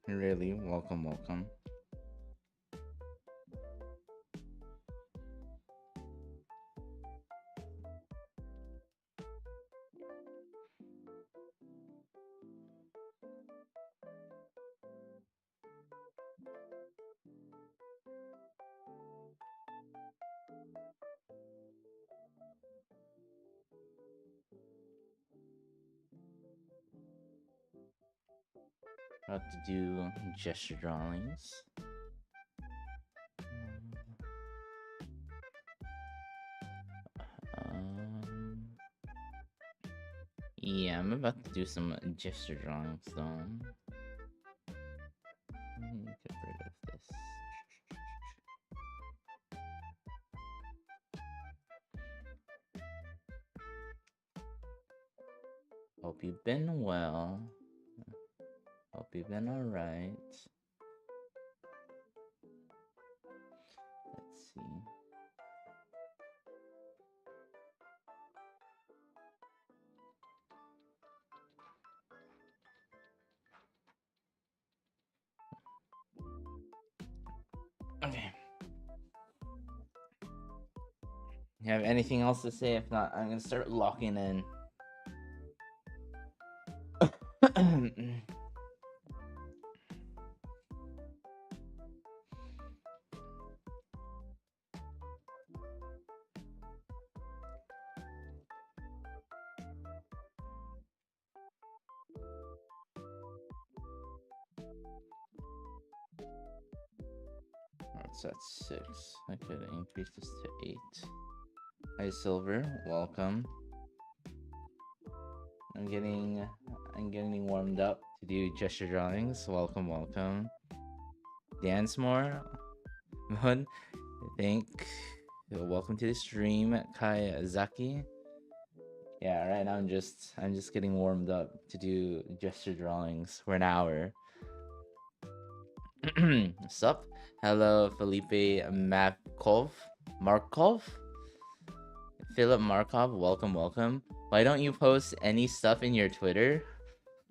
Really, welcome, welcome. About to do gesture drawings. Yeah, I'm about to do some gesture drawings though. Let me get rid of this. Hope you've been well. Hope you've been alright. Let's see. Okay. You have anything else to say? If not, I'm gonna start locking in. That's at 6. I could increase this to 8. Hi Silver, welcome. I'm getting warmed up to do gesture drawings. Welcome, welcome. Dance more. Moon, welcome to the stream, Kai Zaki. Yeah, right now I'm just getting warmed up to do gesture drawings for an hour. Sup? Hello, Felipe Markov. Philip Markov, welcome, welcome. Why don't you post any stuff in your Twitter?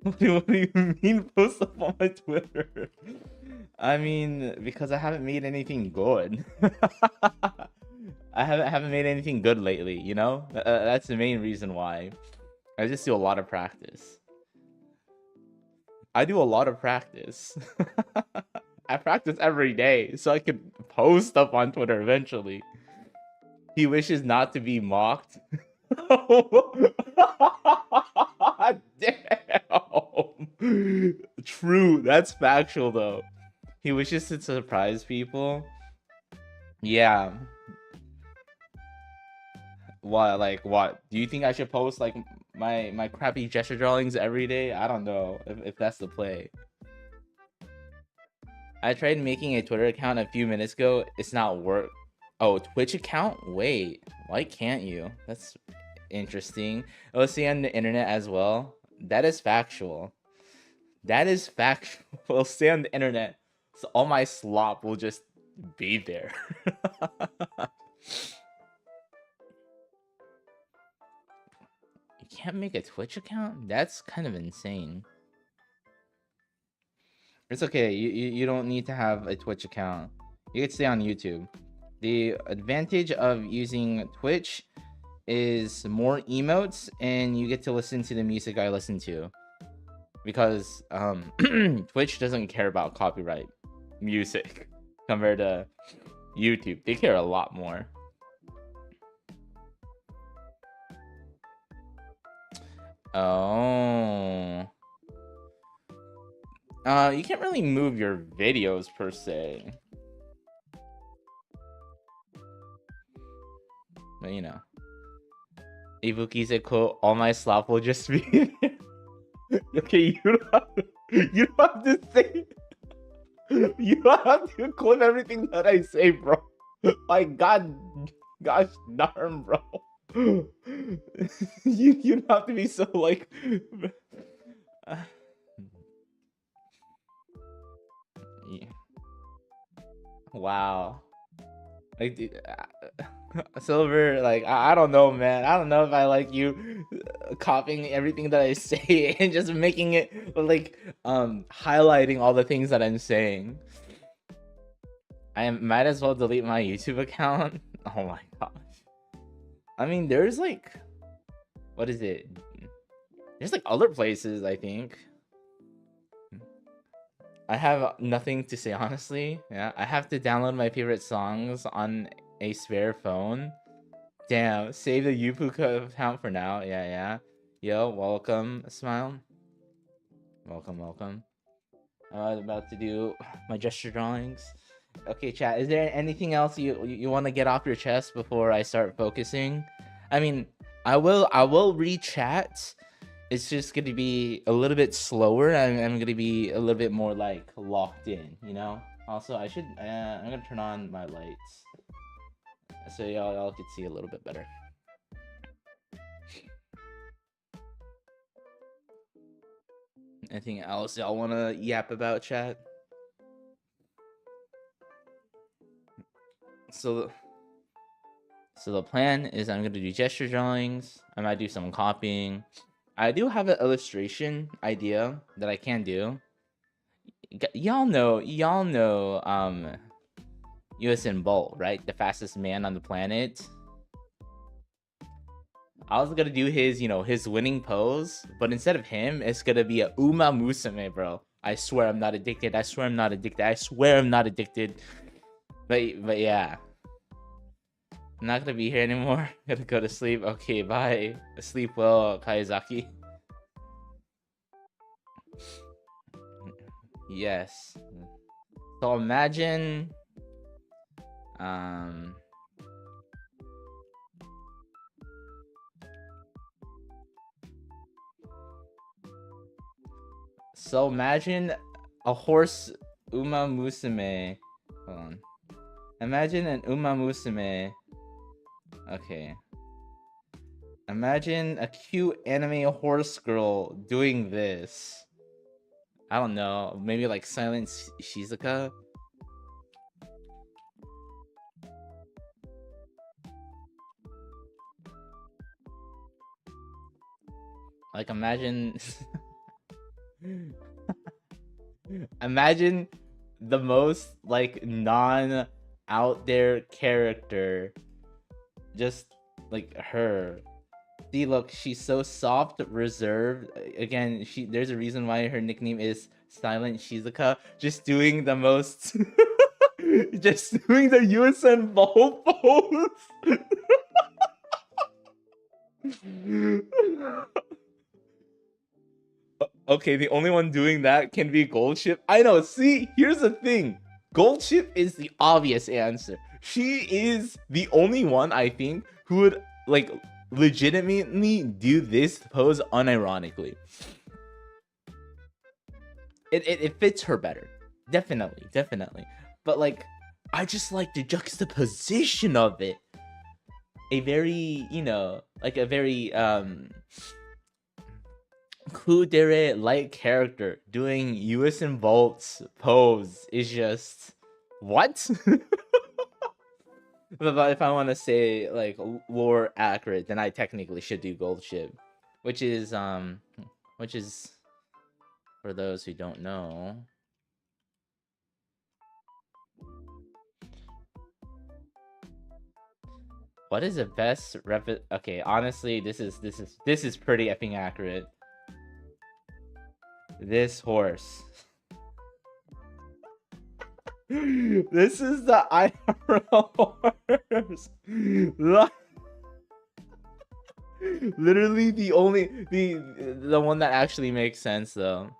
What do you mean post stuff on my Twitter? I mean, because I haven't made anything good. I haven't made anything good lately, you know? That's the main reason why. I just do a lot of practice. I do a lot of practice. I practice every day so I can post stuff on Twitter eventually. He wishes not to be mocked. Damn. True, that's factual though. He wishes to surprise people. Yeah. What, like what? Do you think I should post like my crappy gesture drawings every day? I don't know if that's the play. I tried making a Twitter account a few minutes ago. It's not work. Oh, Twitch account? Wait, why can't you? That's interesting. Oh, see on the internet as well. That is factual. That is factual. It'll stay on the internet, so all my slop will just be there. You can't make a Twitch account? That's kind of insane. It's okay. You don't need to have a Twitch account. You can stay on YouTube. The advantage of using Twitch is more emotes, and you get to listen to the music I listen to. Because Twitch doesn't care about copyright music compared to YouTube. They care a lot more. Oh. You can't really move your videos per se. But you know. Ibuki said, quote, all my slop will just be okay, you don't have to say. You don't have to clip everything that I say, bro. My gosh darn, bro. You don't have to be so like. Yeah. Wow. Like, Silver, like I don't know, man. I don't know if I like you copying everything that I say and just making it like highlighting all the things that I'm saying. I might as well delete my YouTube account. Oh my gosh. I mean, there's like, what is it? There's like other places, I think. I have nothing to say, honestly. Yeah, I have to download my favorite songs on a spare phone. Damn, save the Yupuka account for now. Yeah, yeah. Yo, welcome, Smile. Welcome, welcome. I was about to do my gesture drawings. Okay, chat. Is there anything else you want to get off your chest before I start focusing? I mean, I will read chat. It's just gonna be a little bit slower. I'm gonna be a little bit more like locked in, you know. Also, I should. I'm gonna turn on my lights so y'all can see a little bit better. Anything else y'all wanna yap about, chat? So the plan is I'm gonna do gesture drawings. I might do some copying. I do have an illustration idea that I can do. Y'all know Usain Bolt, right? The fastest man on the planet. I was gonna do his, his winning pose, but instead of him, it's gonna be a Uma Musume, bro. I swear I'm not addicted. I swear I'm not addicted. I swear I'm not addicted. But yeah. I'm not gonna be here anymore. Gotta go to sleep. Okay, bye. Sleep well, Kaizaki. Yes. So imagine so imagine a horse Uma Musume. Hold on. Imagine an Uma Musume. Okay. Imagine a cute anime horse girl doing this. I don't know. Maybe like Silent Shizuka. Like imagine imagine the most like non out there character, just like her. See, look, she's so soft, reserved. Again, there's a reason why her nickname is Silent Shizuka. Just doing the most just doing the Usain Bolt pose. Okay, the only one doing that can be Goldship. I know. See, here's the thing. Goldship is the obvious answer. She is the only one, I think, who would like legitimately do this pose unironically. It fits her better. Definitely. But like, I just like the juxtaposition of it. A very, like a very Kudere like character doing Usain Bolt's pose is just what? But if I want to say like lore accurate, then I technically should do Goldship, which is for those who don't know. What is the best Okay, honestly, this is pretty effing accurate. This horse. This is the IRL horse. Literally the only the one that actually makes sense though.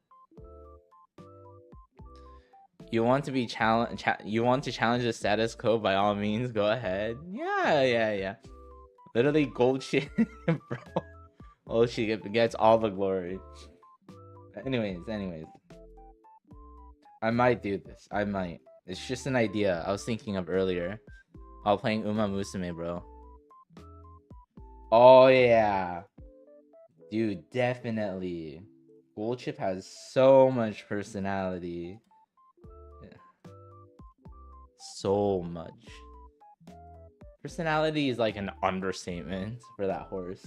You want to be you want to challenge the status quo, by all means, go ahead. Yeah. Literally gold shit, bro. Oh, she gets all the glory. Anyways. I might do this. I might. It's just an idea I was thinking of earlier while playing Uma Musume, bro. Oh, yeah. Dude, definitely. Goldchip has so much personality. Yeah. So much. Personality is like an understatement for that horse.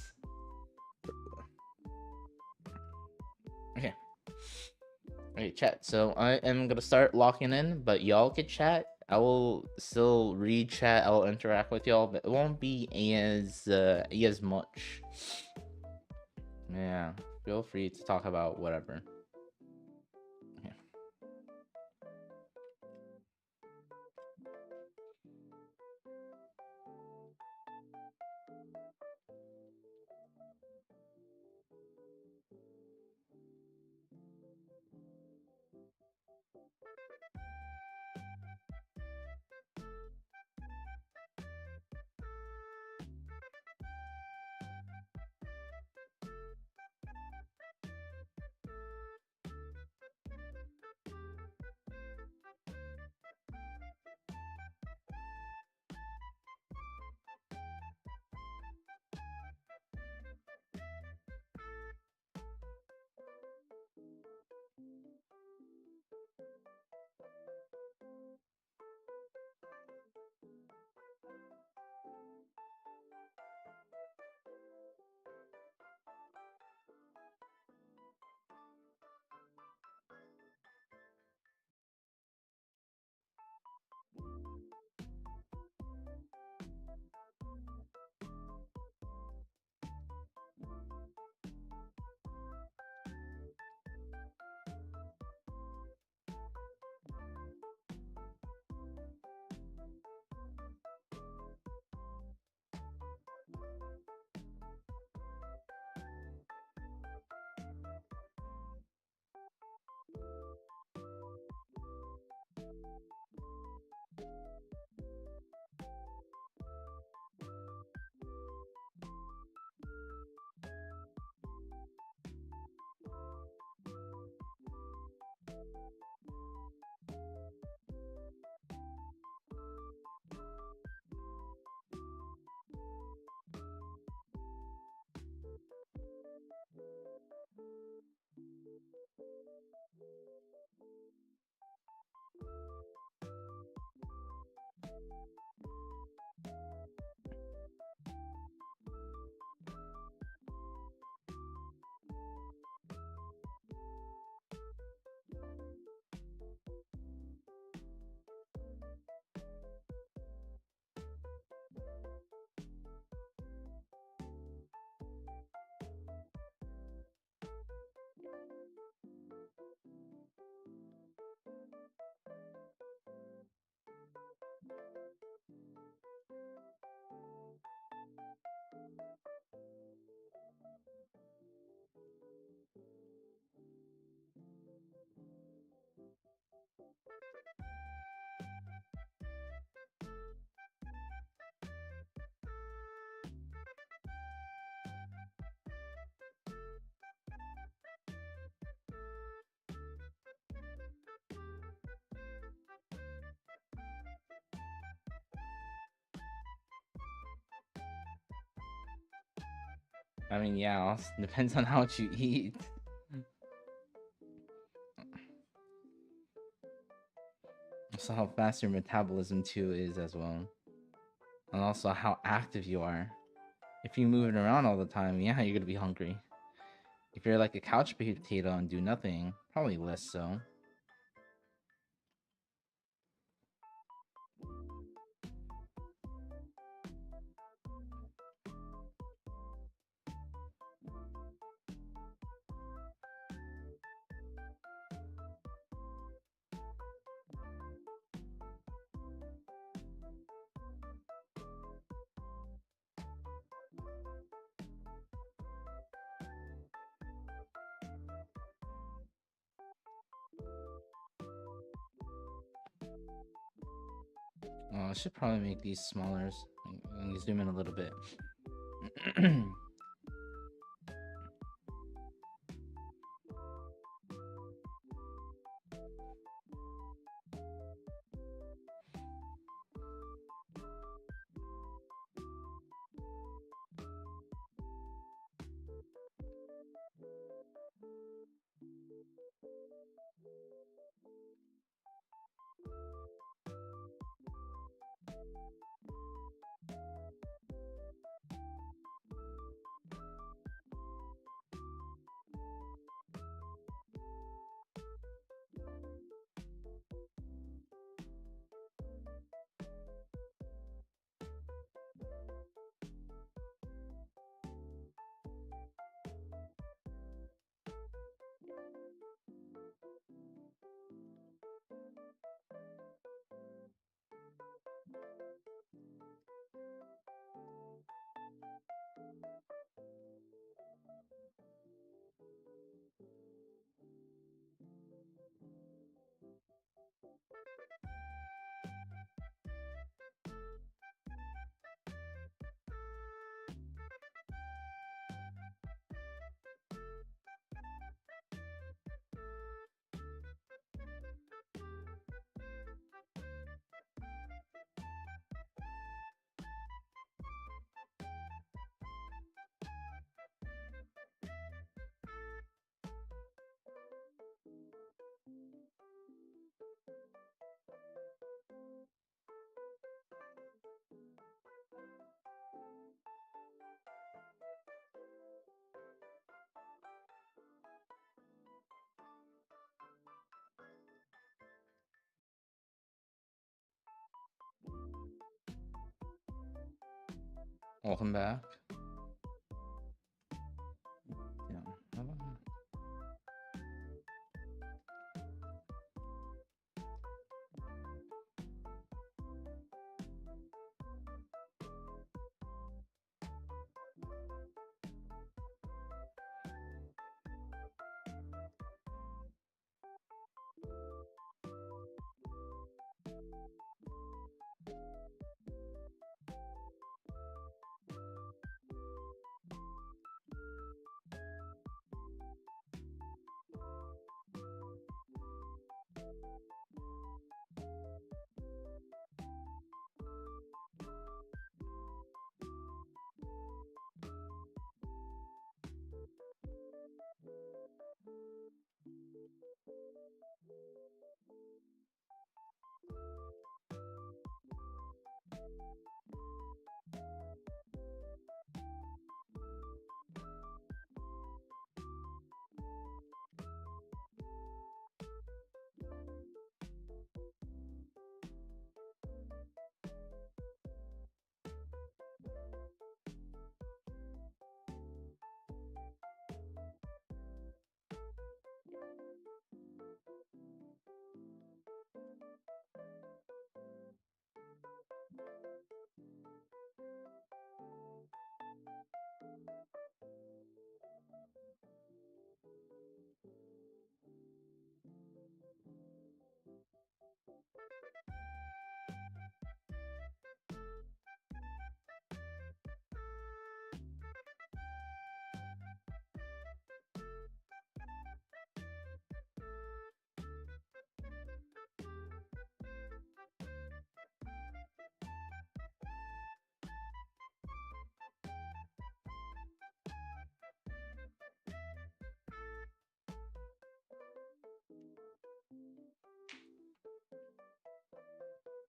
Okay. Okay, chat. So I am gonna start locking in, but y'all can chat. I will still read chat. I will interact with y'all, but it won't be as much. Yeah, feel free to talk about whatever. Okay. I mean, yeah, also depends on how much you eat. Also, how fast your metabolism too is as well, and also how active you are. If you're moving around all the time, yeah, you're gonna be hungry. If you're like a couch potato and do nothing, probably less so. I should probably make these smaller. Let me zoom in a little bit. Welcome back. Yeah.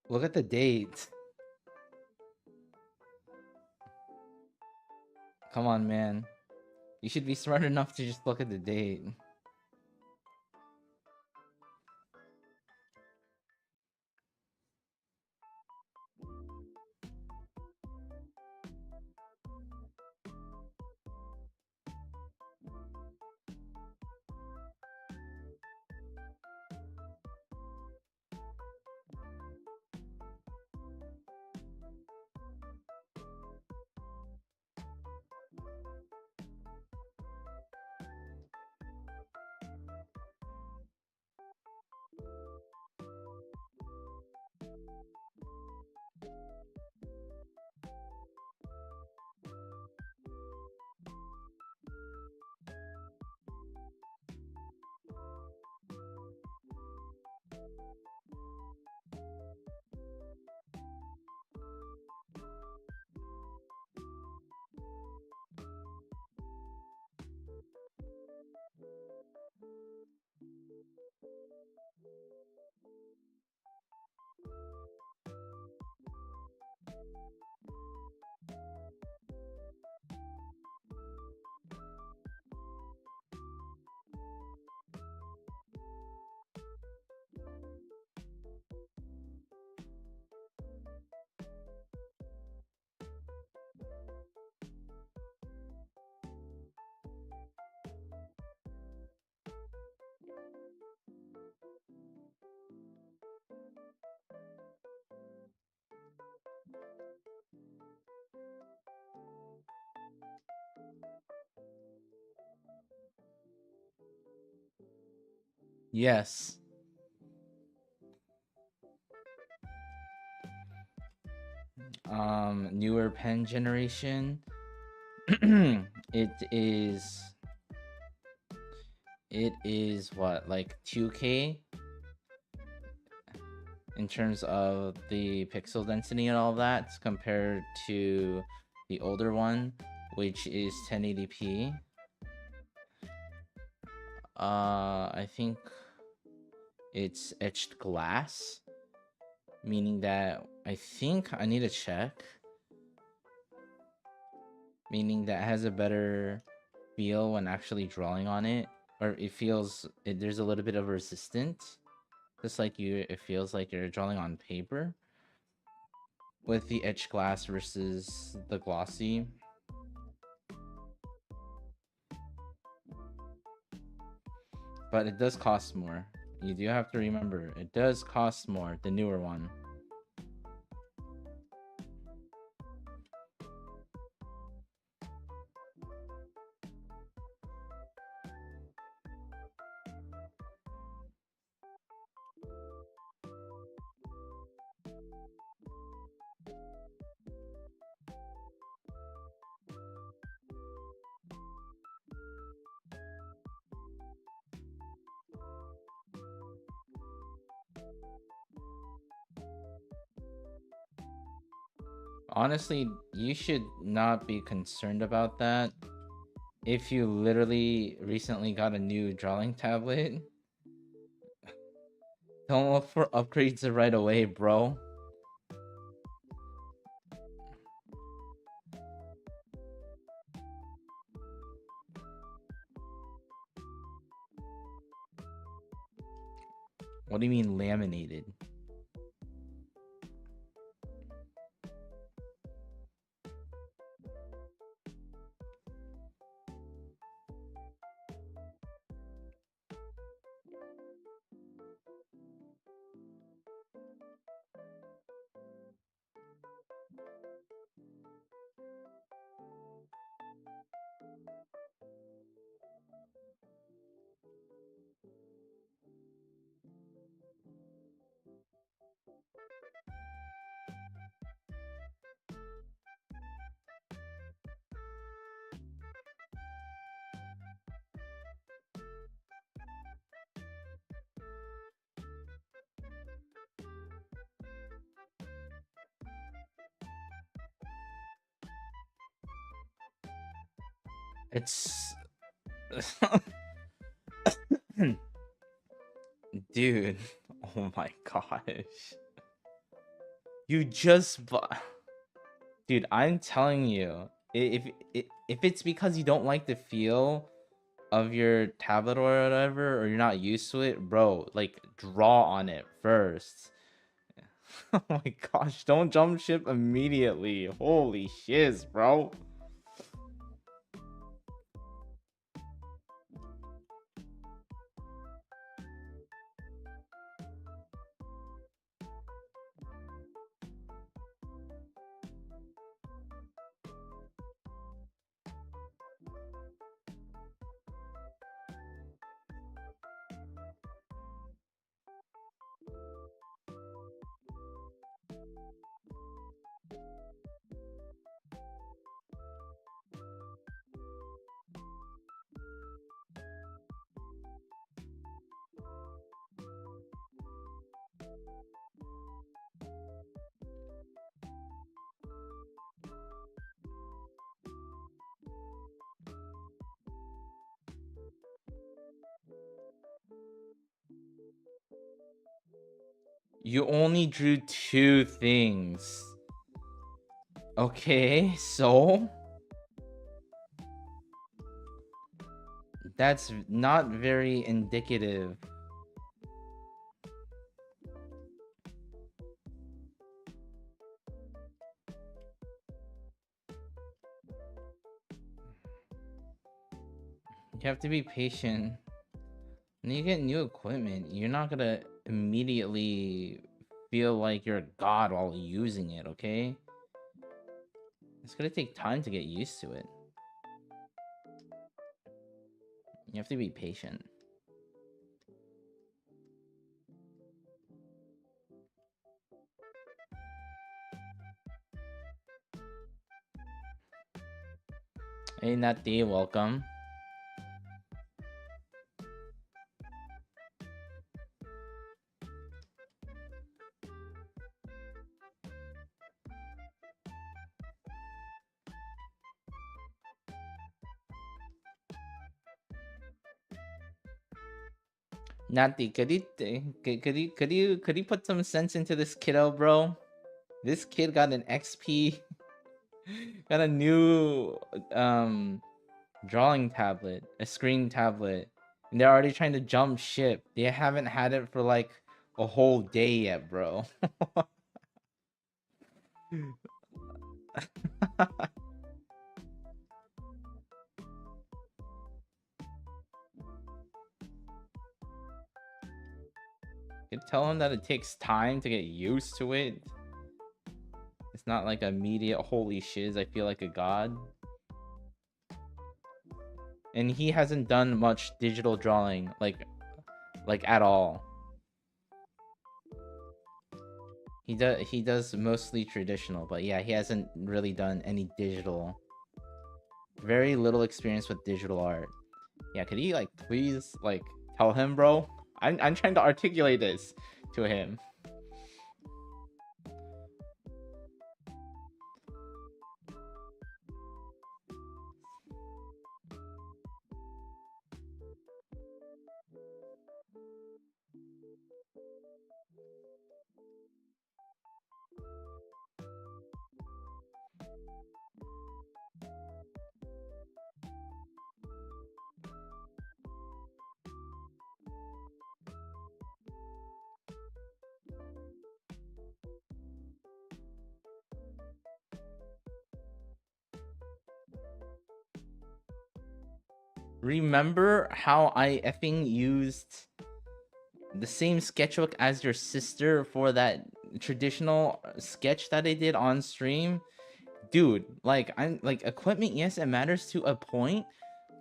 Look at the date. Come on, man. You should be smart enough to just look at the date. Yes. newer pen generation. It is what, like 2K in terms of the pixel density and all that, compared to the older one, which is 1080p. I think it's etched glass, meaning that I need to check, meaning that has a better feel when actually drawing on it, or there's a little bit of resistance, just like it feels like you're drawing on paper with the etched glass versus the glossy. But it does cost more. You do have to remember, it does cost more, the newer one. Honestly, you should not be concerned about that. If you literally recently got a new drawing tablet, don't look for upgrades right away, bro. What do you mean laminated? It's dude, oh my gosh. You just bought. Dude, I'm telling you, if it's because you don't like the feel of your tablet or whatever, or you're not used to it, bro, like draw on it first. Oh my gosh, don't jump ship immediately. Holy shiz, bro. You only drew 2 things. Okay, so that's not very indicative. You have to be patient. When you get new equipment, you're not gonna immediately feel like you're a god while using it, okay? It's gonna take time to get used to it. You have to be patient. Hey, Nati, welcome. Nati, could you put some sense into this kiddo, bro? This kid got an XP, got a new drawing tablet, a screen tablet, and they're already trying to jump ship. They haven't had it for like a whole day yet, bro. You tell him that it takes time to get used to it. It's not like immediate holy shiz, I feel like a god. And he hasn't done much digital drawing, like at all. He does mostly traditional, but yeah, he hasn't really done any digital. Very little experience with digital art. Yeah, could you like please like tell him, bro? I'm trying to articulate this to him. Remember how I effing used the same sketchbook as your sister for that traditional sketch that I did on stream? Dude, like, I'm like, equipment, yes, it matters to a point,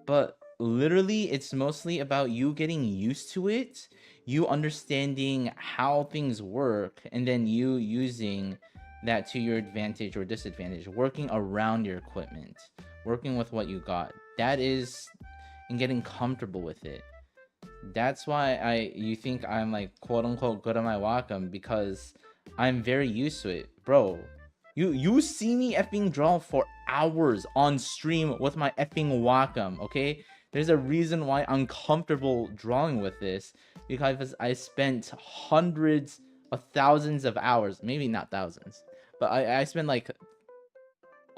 but literally it's mostly about you getting used to it, you understanding how things work, and then you using that to your advantage or disadvantage, working around your equipment, working with what you got. That is, and getting comfortable with it. That's why you think I'm like quote unquote good at my Wacom, because I'm very used to it, bro. You see me effing draw for hours on stream with my effing Wacom, okay? There's a reason why I'm comfortable drawing with this, because I spent hundreds of thousands of hours, maybe not thousands, but I spent like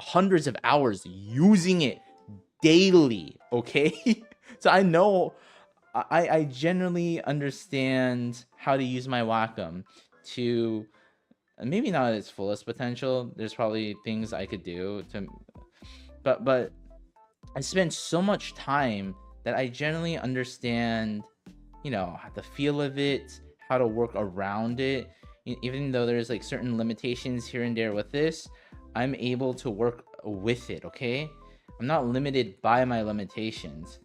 hundreds of hours using it daily, okay? So I know, I generally understand how to use my Wacom to maybe not at its fullest potential. There's probably things I could do to, but I spend so much time that I generally understand, you know, the feel of it, how to work around it. Even though there's like certain limitations here and there with this, I'm able to work with it, okay? I'm not limited by my limitations.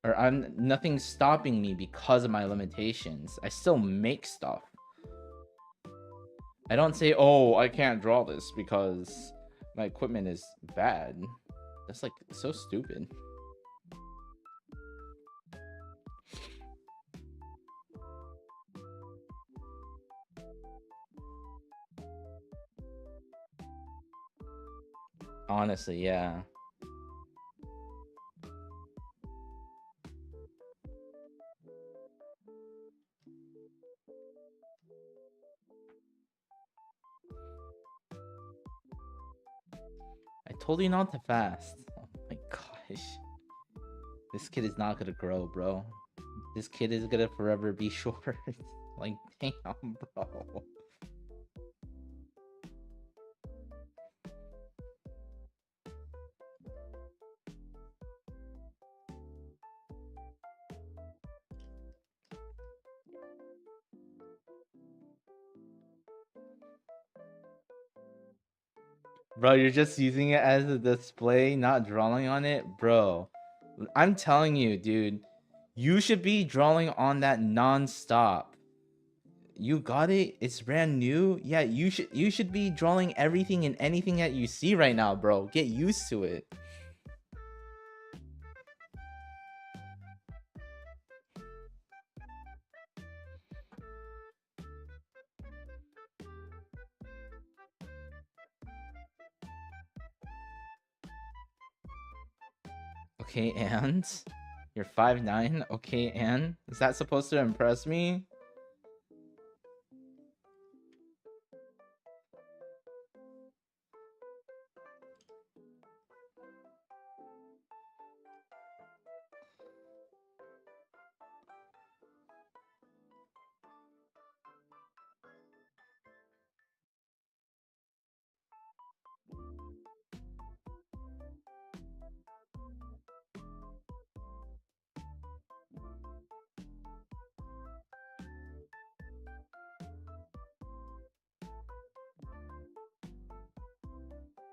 Or nothing's stopping me because of my limitations. I still make stuff. I don't say, oh, I can't draw this because my equipment is bad. That's like so stupid. Honestly, yeah. I told you not to fast. Oh my gosh. This kid is not gonna grow, bro. This kid is gonna forever be short. Like, damn, bro. Bro, you're just using it as a display, not drawing on it? Bro, I'm telling you, dude. You should be drawing on that non-stop. You got it? It's brand new? Yeah, you should be drawing everything and anything that you see right now, bro. Get used to it. Okay, and you're 5'9". Okay, and is that supposed to impress me?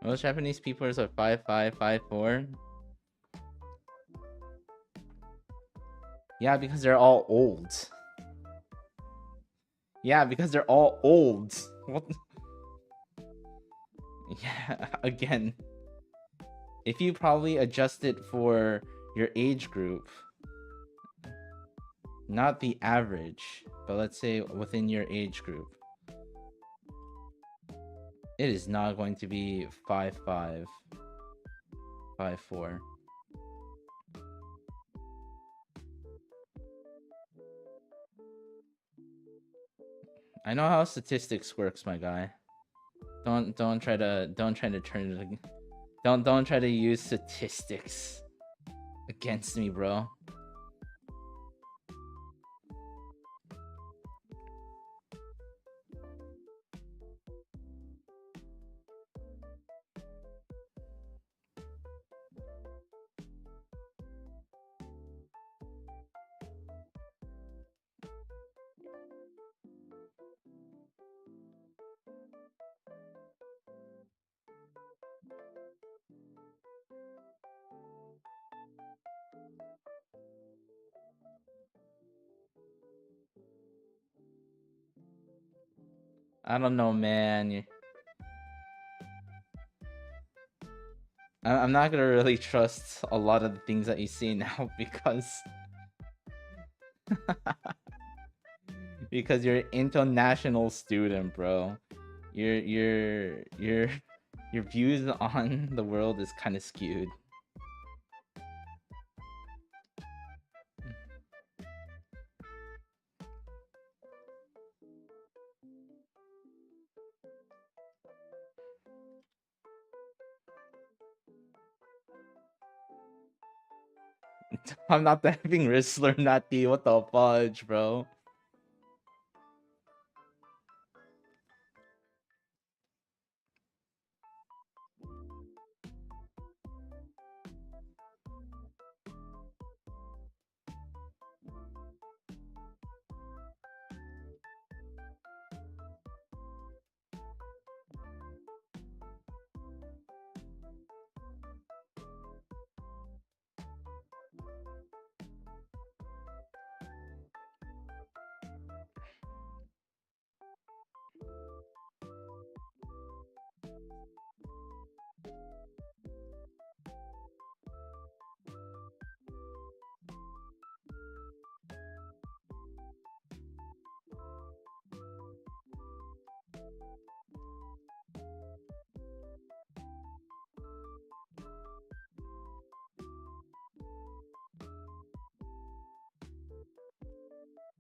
Most Japanese people are 5'5", 5'4". Yeah, because they're all old. Yeah, because they're all old. What? Yeah, again. If you probably adjust it for your age group, not the average, but let's say within your age group, it is not going to be 5'5", 5'4". I know how statistics works, my guy. Don't try to turn it. Don't try to use statistics against me, bro. I don't know, man. I'm not gonna really trust a lot of the things that you say now because because you're an international student, bro. Your views on the world is kind of skewed. I'm not the having Rizzler, not the what the fudge, bro.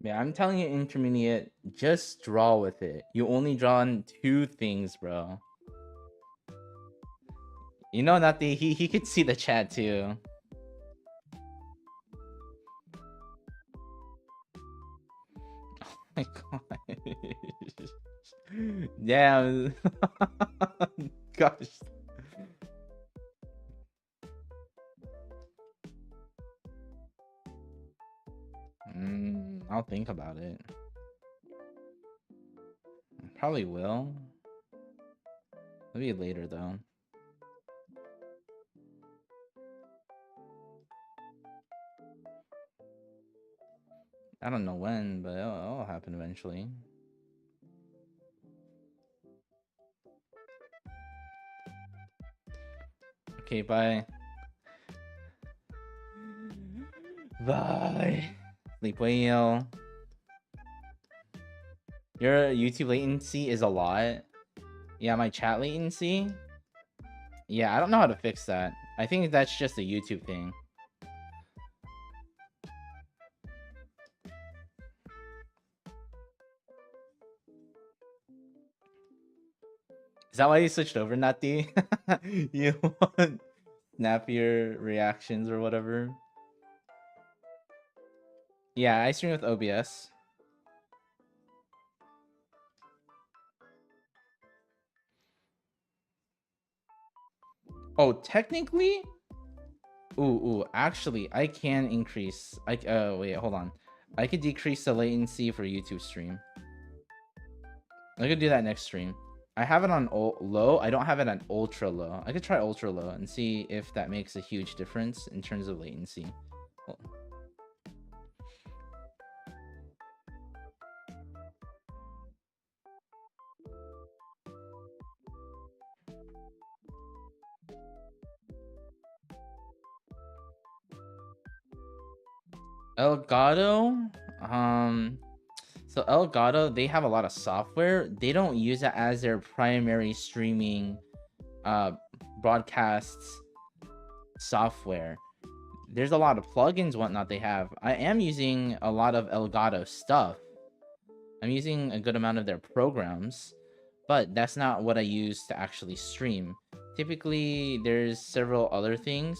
Yeah, I'm telling you, intermediate, just draw with it. You only draw on 2 things, bro. You know, not the he could see the chat too. Oh my god. Damn. Gosh. I'll think about it. Probably will. Maybe later though. I don't know when, but it'll happen eventually. Okay, bye. Bye. Sleep well. Your YouTube latency is a lot. Yeah, my chat latency? Yeah, I don't know how to fix that. I think that's just a YouTube thing. Is that why you switched over, Nati? You want snappier reactions or whatever? Yeah, I stream with OBS. Oh, technically? Ooh, actually, I can increase. Wait, hold on. I could decrease the latency for YouTube stream. I could do that next stream. I have it on low. I don't have it on ultra low. I could try ultra low and see if that makes a huge difference in terms of latency. Well, Elgato, so Elgato, they have a lot of software. They don't use it as their primary streaming broadcasts software. There's a lot of plugins, whatnot they have. I am using a lot of Elgato stuff. I'm using a good amount of their programs, but that's not what I use to actually stream. Typically, there's several other things.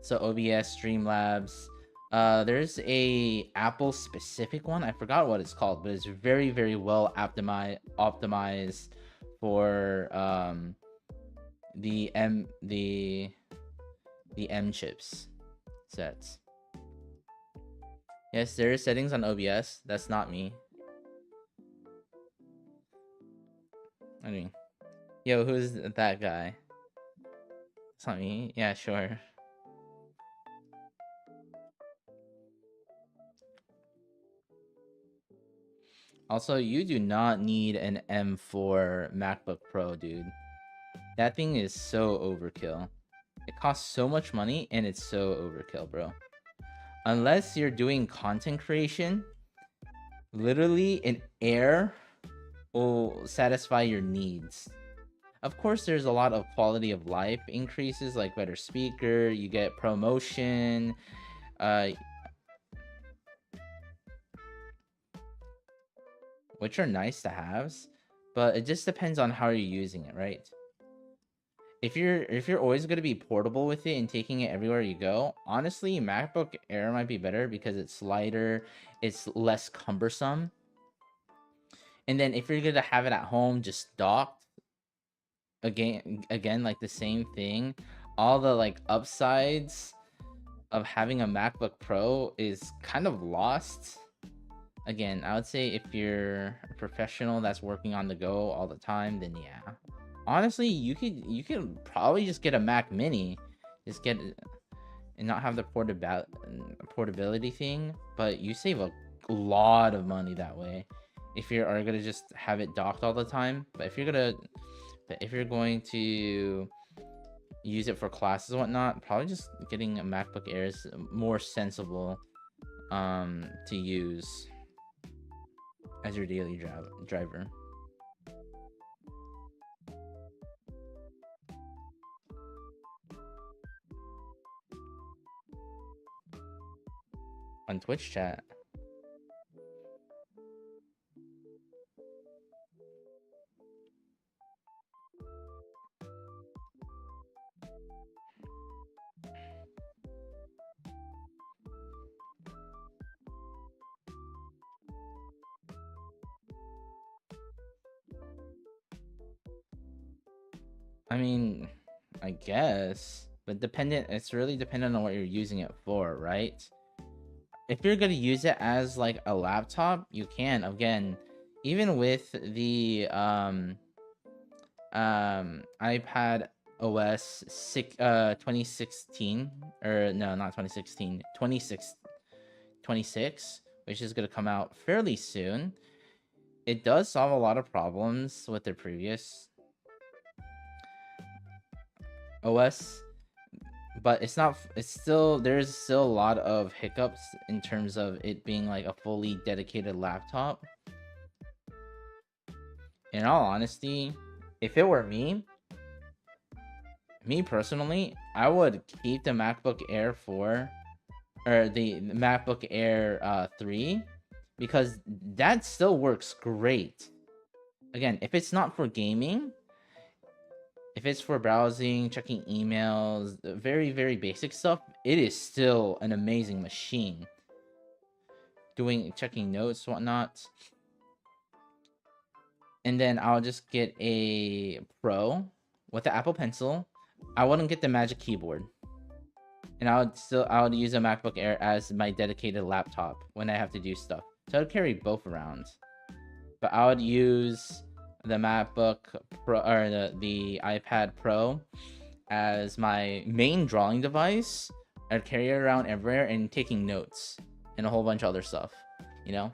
So OBS, Streamlabs. There's a Apple specific one. I forgot what it's called, but it's very, very well optimized for the M chips sets. Yes, there is settings on OBS. That's not me. I mean, yo, who's that guy? It's not me. Yeah, sure. Also, you do not need an M4 MacBook Pro, dude. That thing is so overkill. It costs so much money, and it's so overkill, bro. Unless you're doing content creation, literally an Air will satisfy your needs. Of course, there's a lot of quality of life increases, like better speaker, you get promotion, which are nice to haves, but it just depends on how you're using it, right? If you're always going to be portable with it and taking it everywhere you go, honestly, MacBook Air might be better because it's lighter, it's less cumbersome. And then if you're going to have it at home just docked, again like the same thing, all the like upsides of having a MacBook Pro is kind of lost. Again, I would say if you're a professional that's working on the go all the time, then yeah. Honestly, you could probably just get a Mac Mini, just get it and not have the portability thing, but you save a lot of money that way if you are gonna just have it docked all the time. But if you're going to use it for classes and whatnot, probably just getting a MacBook Air is more sensible to use as your daily driver. On Twitch chat. I mean, I guess, but it's really dependent on what you're using it for, right? If you're gonna use it as like a laptop, you can. Again, even with the iPad OS 2016, or no, not 2016, 26, which is gonna come out fairly soon. It does solve a lot of problems with the previous OS, but there's still a lot of hiccups in terms of it being like a fully dedicated laptop. In all honesty, if it were me personally, I would keep the MacBook Air 4 or the MacBook Air 3, because that still works great. again, if it's not for gaming, if it's for browsing, checking emails, very, very basic stuff, it is still an amazing machine. Checking notes, whatnot. And then I'll just get a Pro with the Apple Pencil. I wouldn't get the Magic Keyboard. And I would use a MacBook Air as my dedicated laptop when I have to do stuff. So I'd carry both around. But I would use the MacBook Pro or the iPad Pro as my main drawing device. I'd carry it around everywhere and taking notes and a whole bunch of other stuff, you know?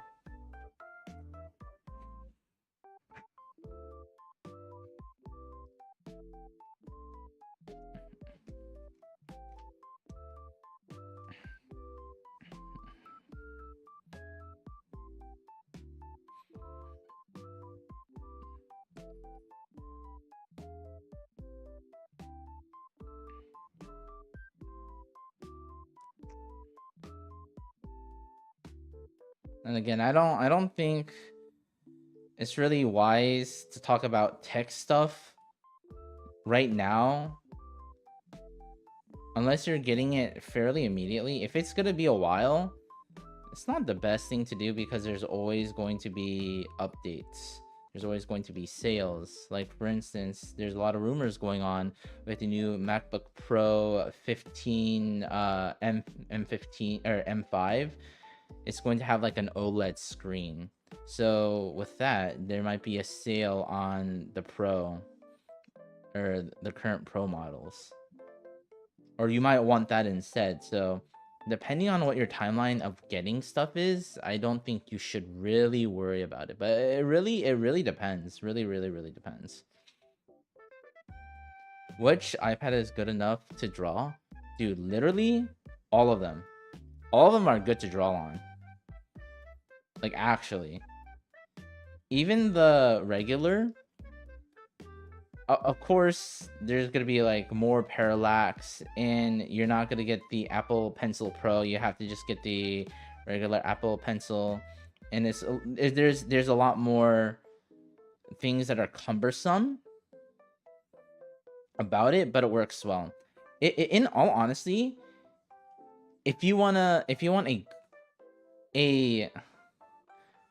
And again, I don't think it's really wise to talk about tech stuff right now unless you're getting it fairly immediately. If it's gonna be a while, it's not the best thing to do because there's always going to be updates. There's always going to be sales. Like for instance, there's a lot of rumors going on with the new MacBook Pro 15 M15 or M5. It's going to have like an OLED screen. So with that, there might be a sale on the Pro or the current Pro models. Or you might want that instead. So depending on what your timeline of getting stuff is, I don't think you should really worry about it. But it really depends. Really depends. Which iPad is good enough to draw? Dude, literally all of them. All of them are good to draw on. Like, actually. Even the regular, of course, there's going to be, like, more parallax, and you're not going to get the Apple Pencil Pro. You have to just get the regular Apple Pencil. And there's a lot more things that are cumbersome about it, but it works well. In all honesty, if you want a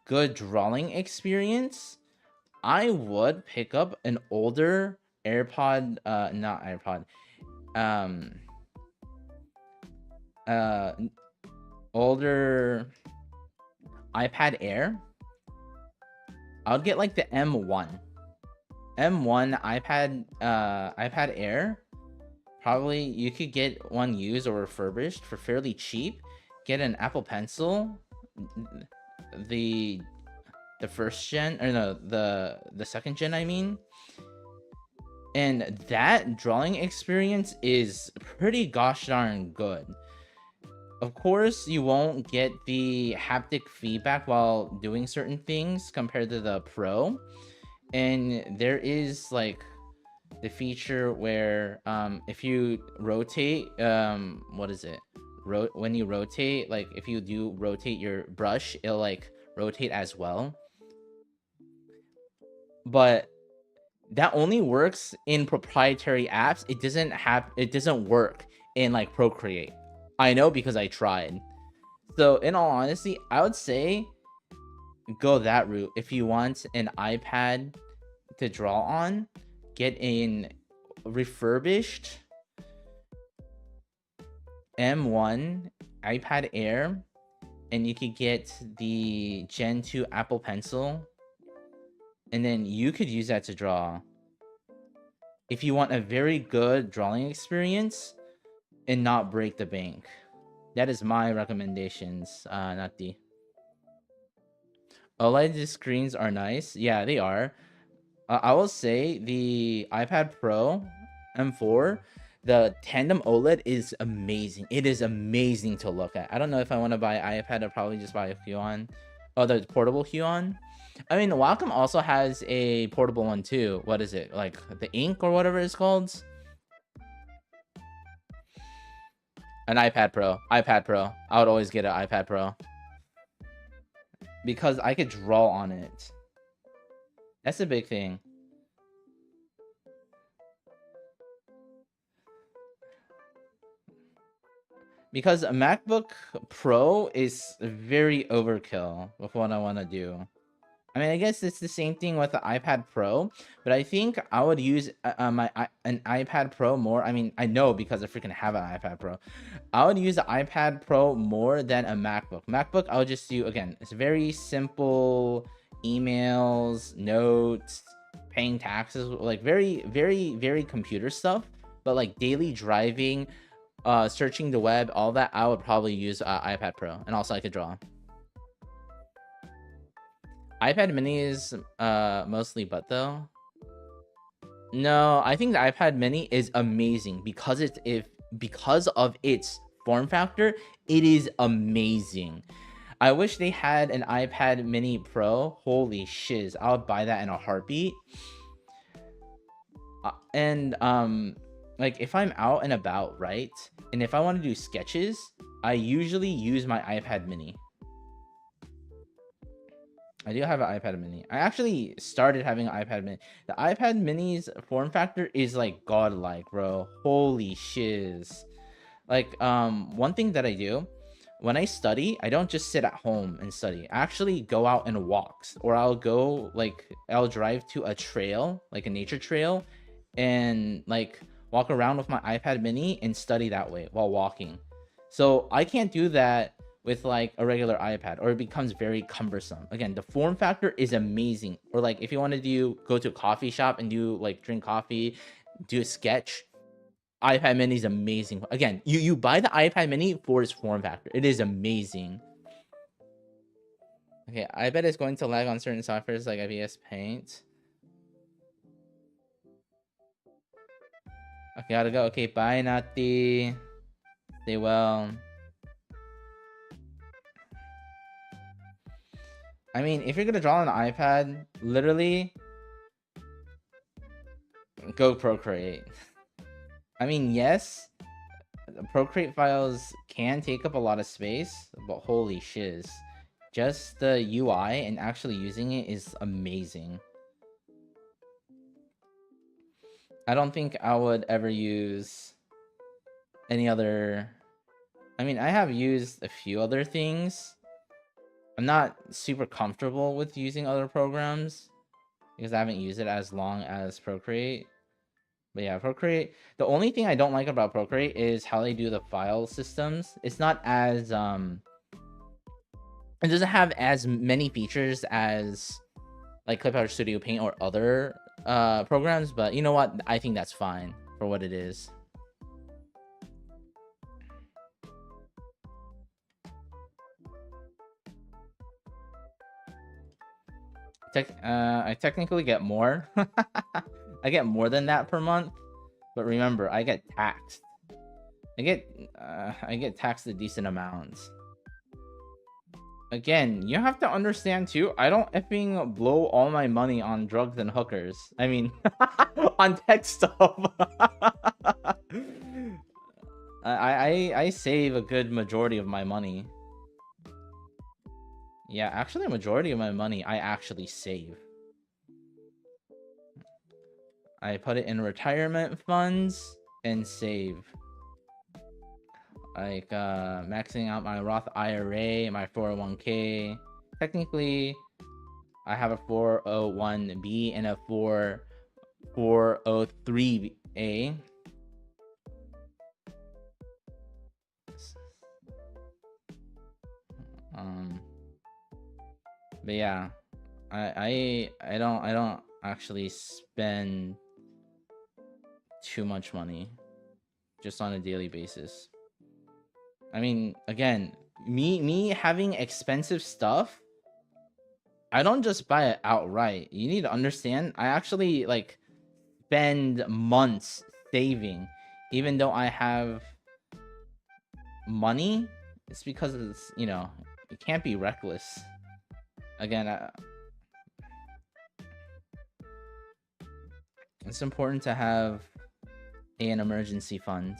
good drawing experience, I would pick up an older older iPad Air. I would get like the M1 iPad Air. Probably you could get one used or refurbished for fairly cheap. Get an Apple Pencil, the first gen, or no, the second gen, I mean. And that drawing experience is pretty gosh darn good. Of course, you won't get the haptic feedback while doing certain things compared to the Pro. And there is like the feature where if you rotate, what is it? When you rotate, like if you do rotate your brush, it'll like rotate as well. But that only works in proprietary apps. It doesn't work in like Procreate. I know because I tried. So in all honesty, I would say go that route. If you want an iPad to draw on, get a refurbished M1 iPad Air, and you could get the Gen 2 Apple Pencil, and then you could use that to draw. If you want a very good drawing experience and not break the bank. That is my recommendations, Nati. OLED screens are nice. Yeah, they are. I will say the iPad Pro M4, the tandem OLED is amazing. It is amazing to look at. I don't know if I want to buy an iPad. I'll probably just buy a Huion. Oh, the portable Huion. I mean, Wacom also has a portable one too. What is it? Like the Ink or whatever it's called? An iPad Pro. iPad Pro. I would always get an iPad Pro. Because I could draw on it. That's a big thing. Because a MacBook Pro is very overkill with what I want to do. I mean, I guess it's the same thing with the iPad Pro, but I think I would use an iPad Pro more. I mean, I know because I freaking have an iPad Pro. I would use the iPad Pro more than a MacBook. MacBook, I would just do, again, it's very simple emails, notes, paying taxes, like very, very, very computer stuff. But like daily driving, searching the web, all that, I would probably use iPad Pro, and also I could draw. iPad Mini is mostly butt though. No, I think the iPad Mini is amazing because because of its form factor. It is amazing. I wish they had an iPad Mini Pro. Holy shiz, I would buy that in a heartbeat. And like if I'm out and about, right, and if I want to do sketches, I usually use my iPad Mini. I do have an iPad Mini. I actually started having an iPad Mini. The iPad Mini's form factor is like godlike, bro. Holy shiz. Like, one thing that I do when I study, I don't just sit at home and study. I actually go out and walks, or I'll drive to a trail, like a nature trail, and like walk around with my iPad Mini and study that way while walking. So I can't do that with like a regular iPad, or it becomes very cumbersome. Again, the form factor is amazing. Or like if you want to go to a coffee shop and drink coffee, do a sketch, iPad Mini is amazing. Again, you buy the iPad Mini for its form factor. It is amazing. Okay, I bet it's going to lag on certain softwares like IPS Paint. Okay, gotta go. Okay, bye, Nati. Stay well. I mean, if you're gonna draw on an iPad, literally go Procreate. I mean, yes, Procreate files can take up a lot of space, but holy shiz. Just the UI and actually using it is amazing. I don't think I would ever use any other... I mean, I have used a few other things. I'm not super comfortable with using other programs because I haven't used it as long as Procreate. But yeah, Procreate, the only thing I don't like about Procreate is how they do the file systems. It's not as it doesn't have as many features as like Clip Art Studio Paint or other programs, but you know what? I think that's fine for what it is. I technically get more. I get more than that per month, but remember, I get taxed. I get taxed a decent amount. Again, you have to understand too, I don't effing blow all my money on drugs and hookers. I mean, on tech stuff. I save a good majority of my money. Yeah, actually, a majority of my money I actually save. I put it in retirement funds and save. Like maxing out my Roth IRA, my 401k. Technically, I have a 401b and a 403a. But yeah, I don't actually spend too much money just on a daily basis. I mean, again, me having expensive stuff, I don't just buy it outright. You need to understand, I actually like spend months saving, even though I have money. It's because it's, you know, you can't be reckless. Again, it's important to have an emergency fund.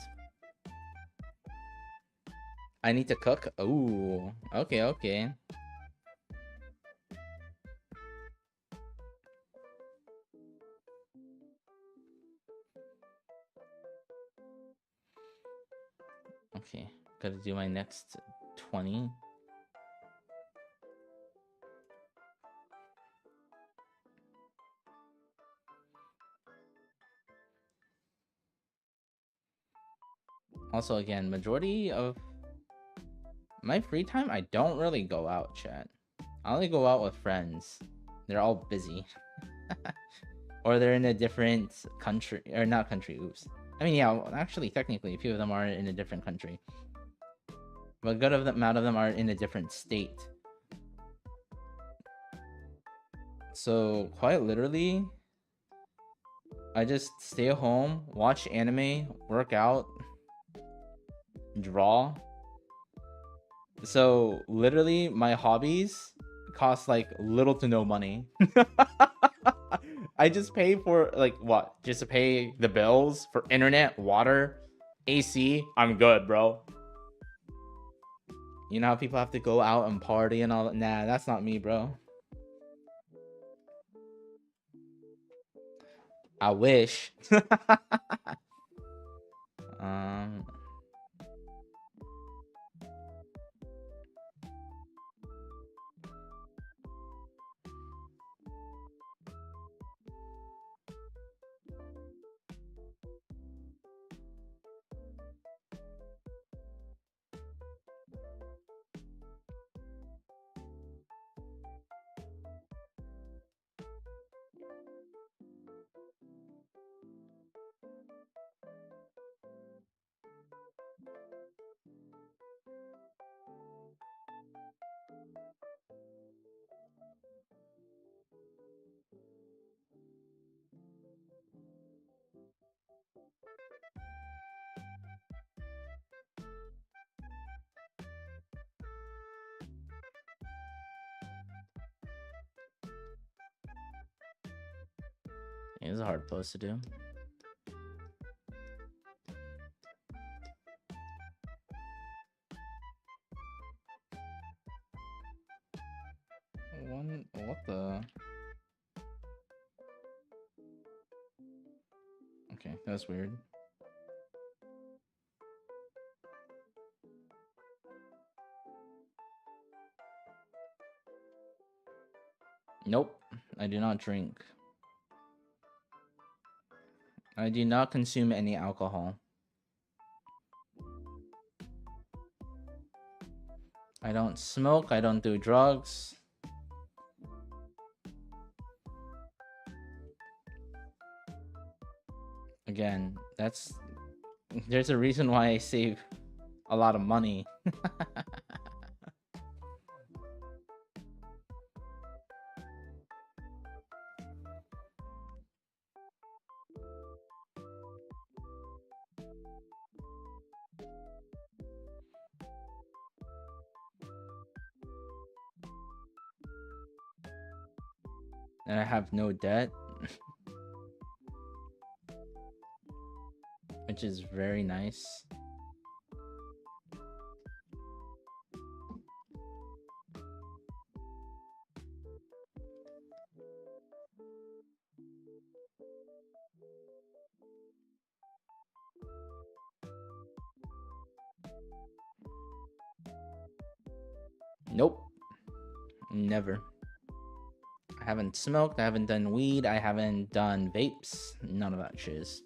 I need to cook. Ooh, okay. Okay, gotta do my next 20. Also, again, majority of my free time, I don't really go out, chat. I only go out with friends. They're all busy. Or they're in a different country. Or not country, oops. I mean, yeah, actually, technically, a few of them are in a different country. But a good amount of them are in a different state. So, quite literally, I just stay at home, watch anime, work out, draw. So, literally, my hobbies cost like little to no money. I just pay for like what? Just to pay the bills for internet, water, AC. I'm good, bro. You know how people have to go out and party and all that? Nah, that's not me, bro. I wish. um it's a hard post to do. What the? Okay, that's weird. Nope, I do not drink. I do not consume any alcohol. I don't smoke, I don't do drugs. Again, there's a reason why I save a lot of money. And I have no debt. Which is very nice. Nope. Never. I haven't smoked, I haven't done weed, I haven't done vapes. None of that shiz.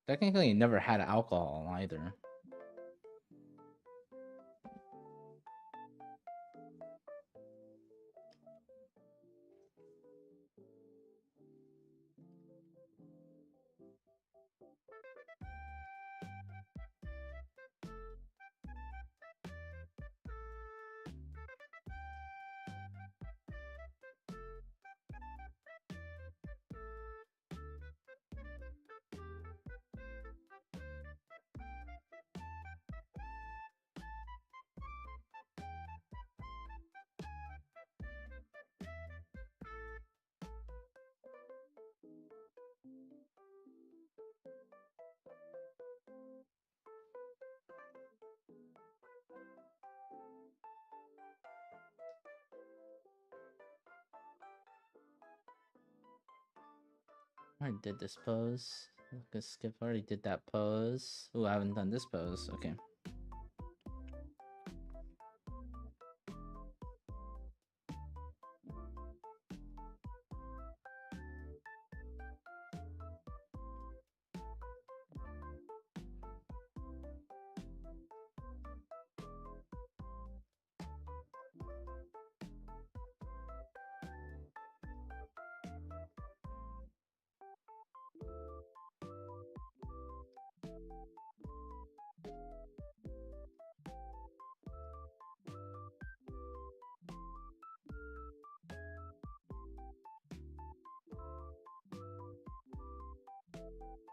Technically, never had alcohol either. I already did this pose. Let's skip. I already did that pose. Oh, I haven't done this pose. Okay.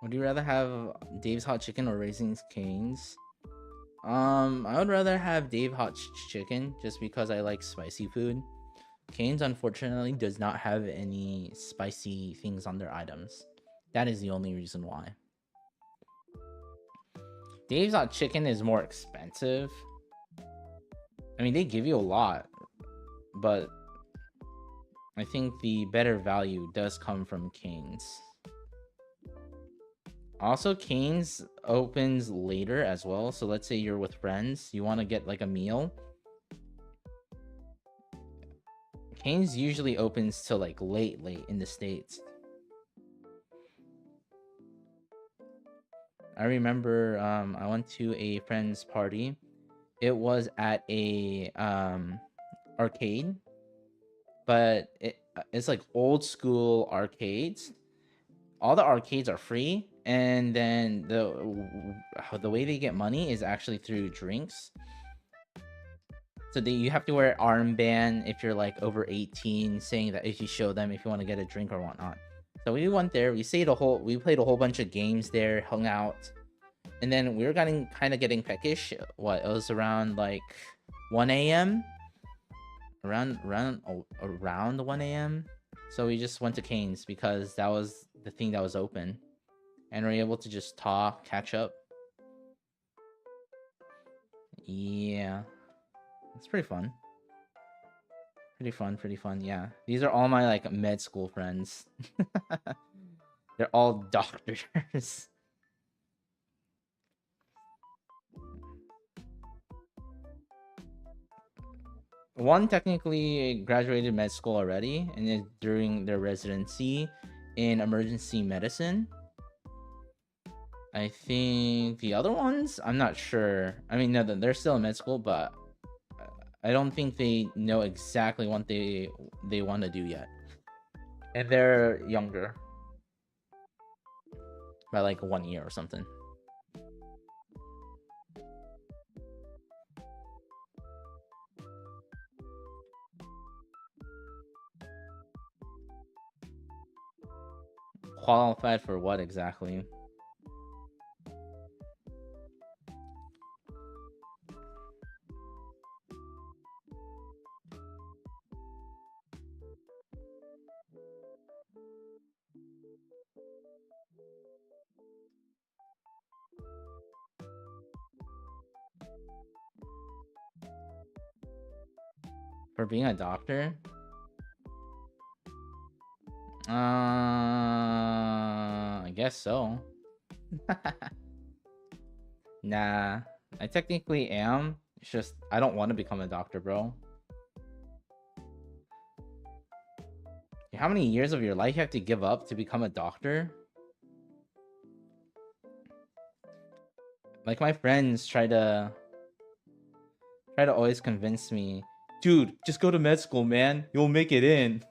Would you rather have Dave's Hot Chicken or Raising Cane's? I would rather have Dave Hot Chicken just because I like spicy food. Cane's unfortunately does not have any spicy things on their items. That is the only reason why. Dave's Hot Chicken is more expensive. I mean, they give you a lot, but I think the better value does come from Cane's. Also, Cane's opens later as well. So let's say you're with friends, you want to get like a meal. Cane's usually opens till like late in the States. I remember I went to a friend's party. It was at a arcade, but it's like old school arcades. All the arcades are free, and then the way they get money is actually through drinks. So you have to wear armband if you're like over 18, saying that if you show them if you want to get a drink or whatnot. So we went there, we played a whole bunch of games there, hung out, and then we were kind of getting peckish. What, it was around like 1 a.m. around 1 a.m. So we just went to Cane's because that was the thing that was open, and we're able to just talk, catch up. Yeah, it's pretty fun. Pretty fun. Yeah, these are all my like med school friends. They're all doctors. One technically graduated med school already, and is during their residency in emergency medicine. I think the other ones, I'm not sure. I mean, no, they're still in med school, but I don't think they know exactly what they want to do yet. And they're younger by like 1 year or something. Qualified for what exactly? For being a doctor? I guess so. Nah, I technically am. It's just I don't want to become a doctor, bro. How many years of your life you have to give up to become a doctor? Like, my friends try to always convince me, dude, just go to med school, man. You'll make it in.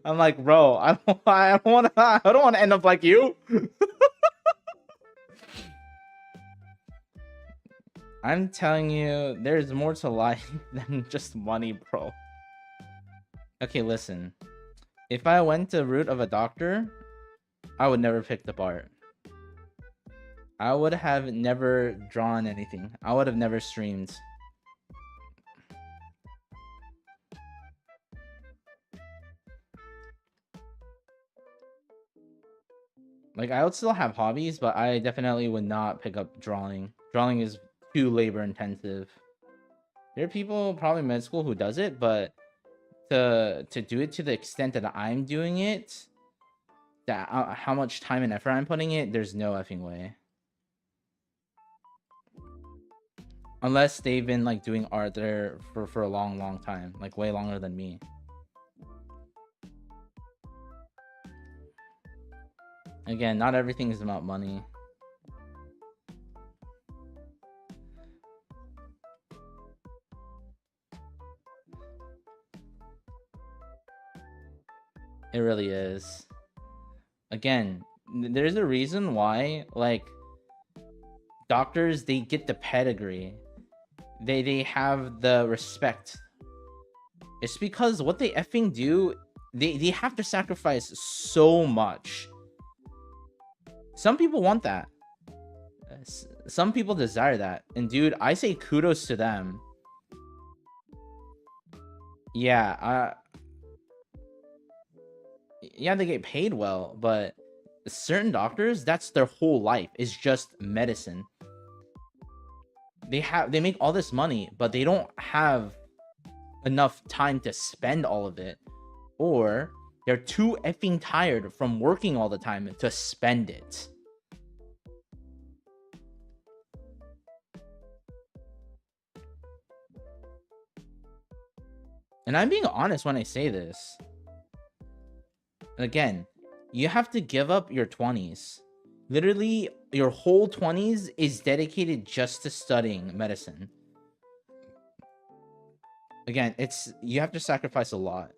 I'm like, bro, I don't want to end up like you. I'm telling you, there's more to life than just money, bro. Okay, listen. If I went the route of a doctor, I would never pick the part. I would have never drawn anything. I would have never streamed. Like, I would still have hobbies, but I definitely would not pick up drawing. Drawing is too labor intensive. There are people probably in med school who does it, but to do it to the extent that I'm doing it, that how much time and effort I'm putting in, there's no effing way. Unless they've been like doing art there for a long time, like way longer than me. Again, not everything is about money. It really is. Again, there's a reason why, like, doctors, they get the pedigree. They have the respect. It's because what they effing do, they have to sacrifice so much. Some people want that. Some people desire that. And dude, I say kudos to them. Yeah, yeah, they get paid well, but certain doctors, that's their whole life, is just medicine. They make all this money, but they don't have enough time to spend all of it, or they're too effing tired from working all the time to spend it. And I'm being honest when I say this. Again, you have to give up your 20s. Literally, your whole 20s is dedicated just to studying medicine. Again, you have to sacrifice a lot.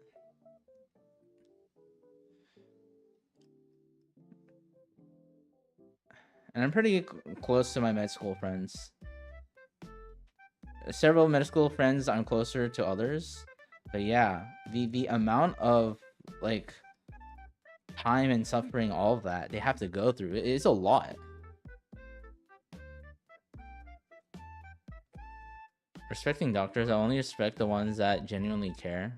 And I'm pretty close to my med school friends. Several med school friends, I'm closer to others. But yeah, the amount of, like, time and suffering, all of that they have to go through, it's a lot. Respecting doctors, I only respect the ones that genuinely care.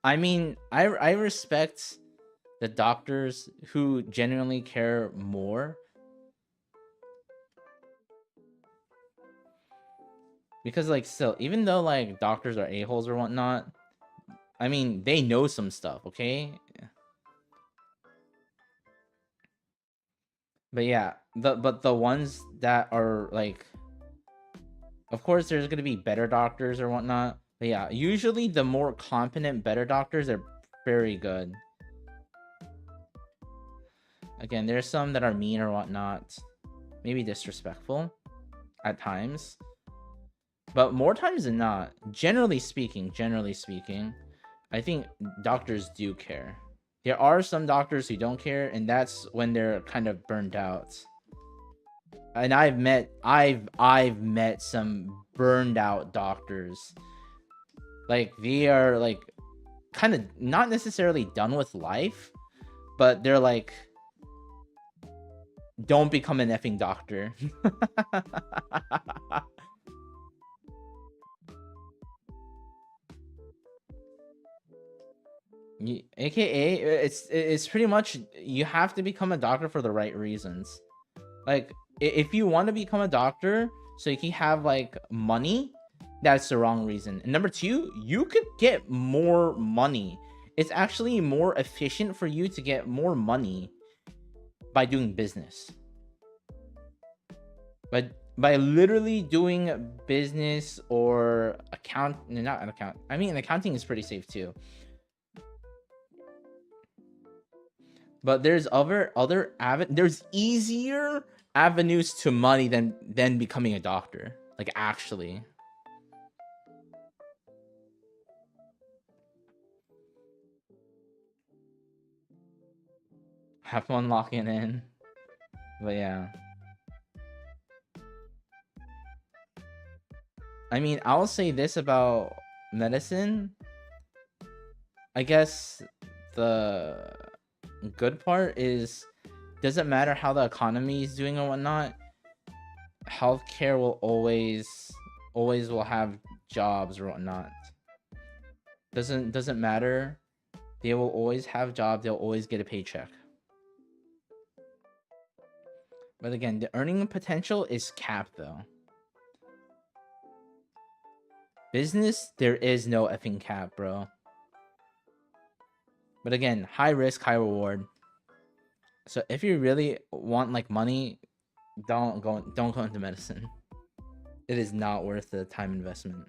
I mean, I respect the doctors who genuinely care more, because, like, still, even though, like, doctors are a-holes or whatnot, I mean, they know some stuff, okay? But yeah, but the ones that are, like, of course there's gonna be better doctors or whatnot, but yeah, usually the more competent, better doctors are very good. Again, there's some that are mean or whatnot, maybe disrespectful at times, but more times than not, generally speaking, I think doctors do care. There are some doctors who don't care, and that's when they're kind of burned out. And I've met some burned out doctors. Like, they are, like, kind of not necessarily done with life, but they're like, don't become an effing doctor. AKA, it's pretty much, you have to become a doctor for the right reasons. Like, if you want to become a doctor so you can have, like, money, that's the wrong reason. And number two, you could get more money. It's actually more efficient for you to get more money by doing business. But by literally doing business or not an account. I mean, accounting is pretty safe too. But there's there's easier avenues to money than becoming a doctor. Like, actually. Have fun locking in. But yeah. I mean, I'll say this about medicine. I guess the good part is, doesn't matter how the economy is doing or whatnot, healthcare will always will have jobs or whatnot. Doesn't matter. They will always have jobs. They'll always get a paycheck. But again, the earning potential is capped though. Business, there is no effing cap, bro. But again, high risk, high reward. So if you really want like money, don't go into medicine. It is not worth the time investment.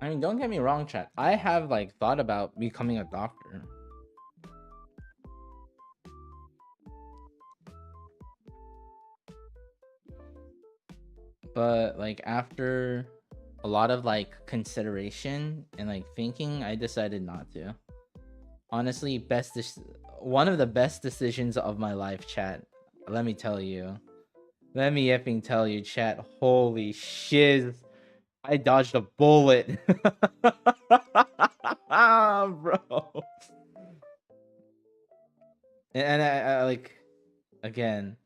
I mean, don't get me wrong, chat. I have like thought about becoming a doctor. But like after a lot of like consideration and like thinking, I decided not to. Honestly, one of the best decisions of my life, chat. Let me tell you. Let me effing tell you, chat. Holy shiz. I dodged a bullet. Bro. And I like, again,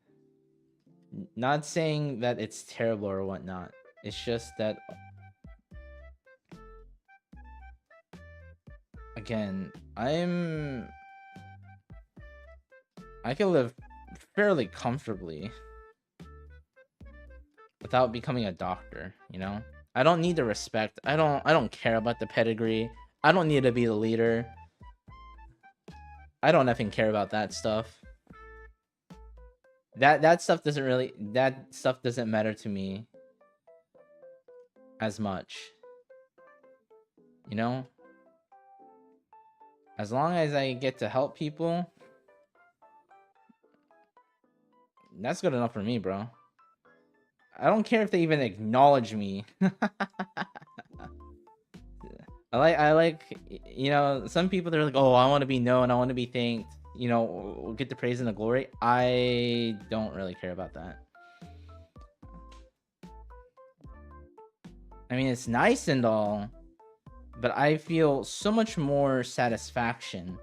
not saying that it's terrible or whatnot. It's just that, again, I can live fairly comfortably without becoming a doctor, you know? I don't need the respect. I don't care about the pedigree. I don't need to be the leader. I don't effing care about that stuff. That stuff doesn't matter to me as much. You know? As long as I get to help people, that's good enough for me, bro. I don't care if they even acknowledge me. I like, you know, some people, they're like, oh, I want to be known, I want to be thanked, you know, get the praise and the glory. I don't really care about that. I mean, it's nice and all, but I feel so much more satisfaction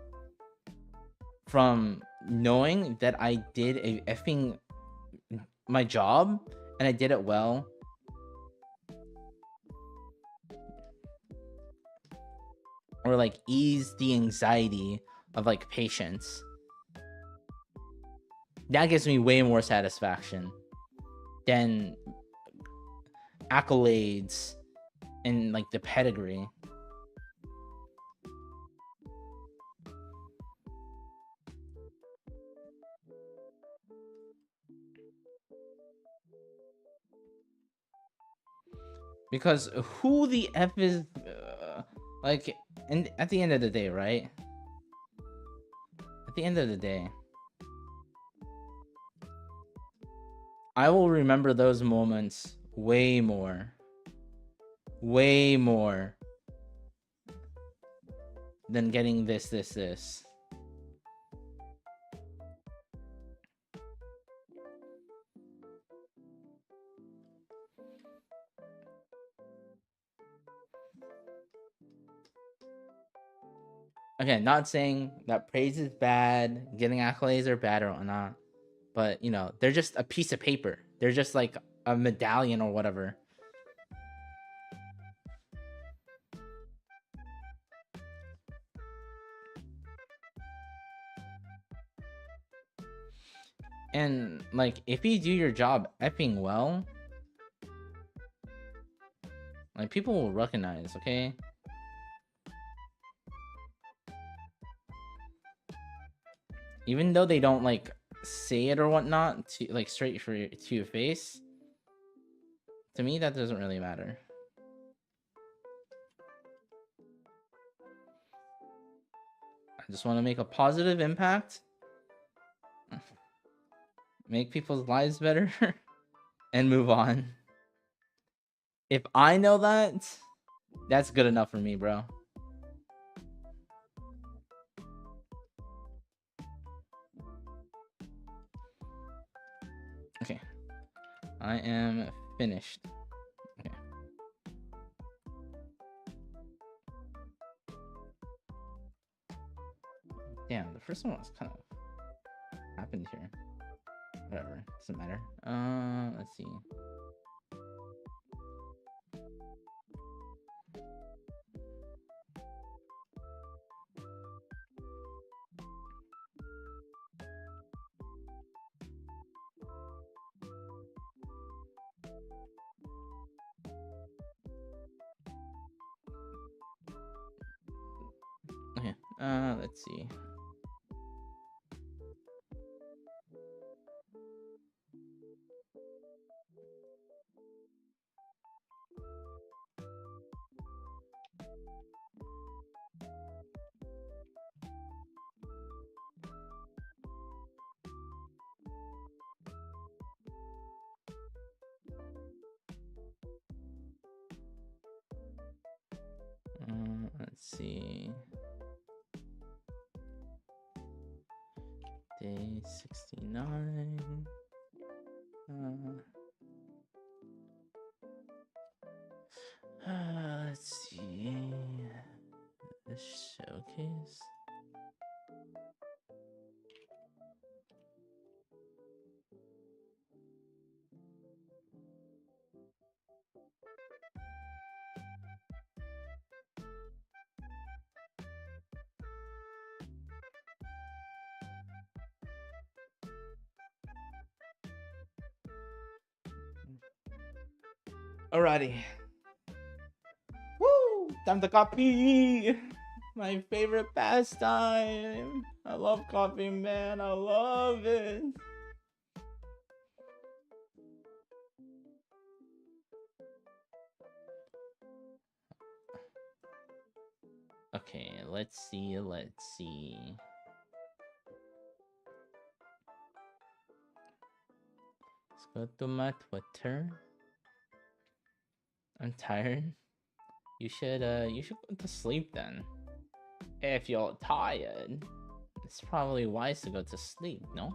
from knowing that I did a effing my job and I did it well. Or like ease the anxiety of like patients. That gives me way more satisfaction than accolades and like the pedigree. Because who the F is like, and at the end of the day, right? At the end of the day, I will remember those moments way more than getting this. Again, not saying that praise is bad, getting accolades are bad or whatnot, but you know, they're just a piece of paper. They're just like a medallion or whatever. And like, if you do your job effing well, like, people will recognize, okay? Even though they don't like say it or whatnot to like straight to your face, to me that doesn't really matter. I just want to make a positive impact. make people's lives better, and move on. If I know that, that's good enough for me, bro. Okay. I am finished. Okay. Damn, the first one was kind of happened here. Whatever, doesn't matter. Let's see. Okay, let's see. Let's see. Day 69. Let's see. The showcase. Alrighty. Woo! Time to copy! My favorite pastime. I love copying, man. I love it. Okay, let's see. Let's go to my Twitter. I'm tired. You should go to sleep then. If you're tired, it's probably wise to go to sleep, no?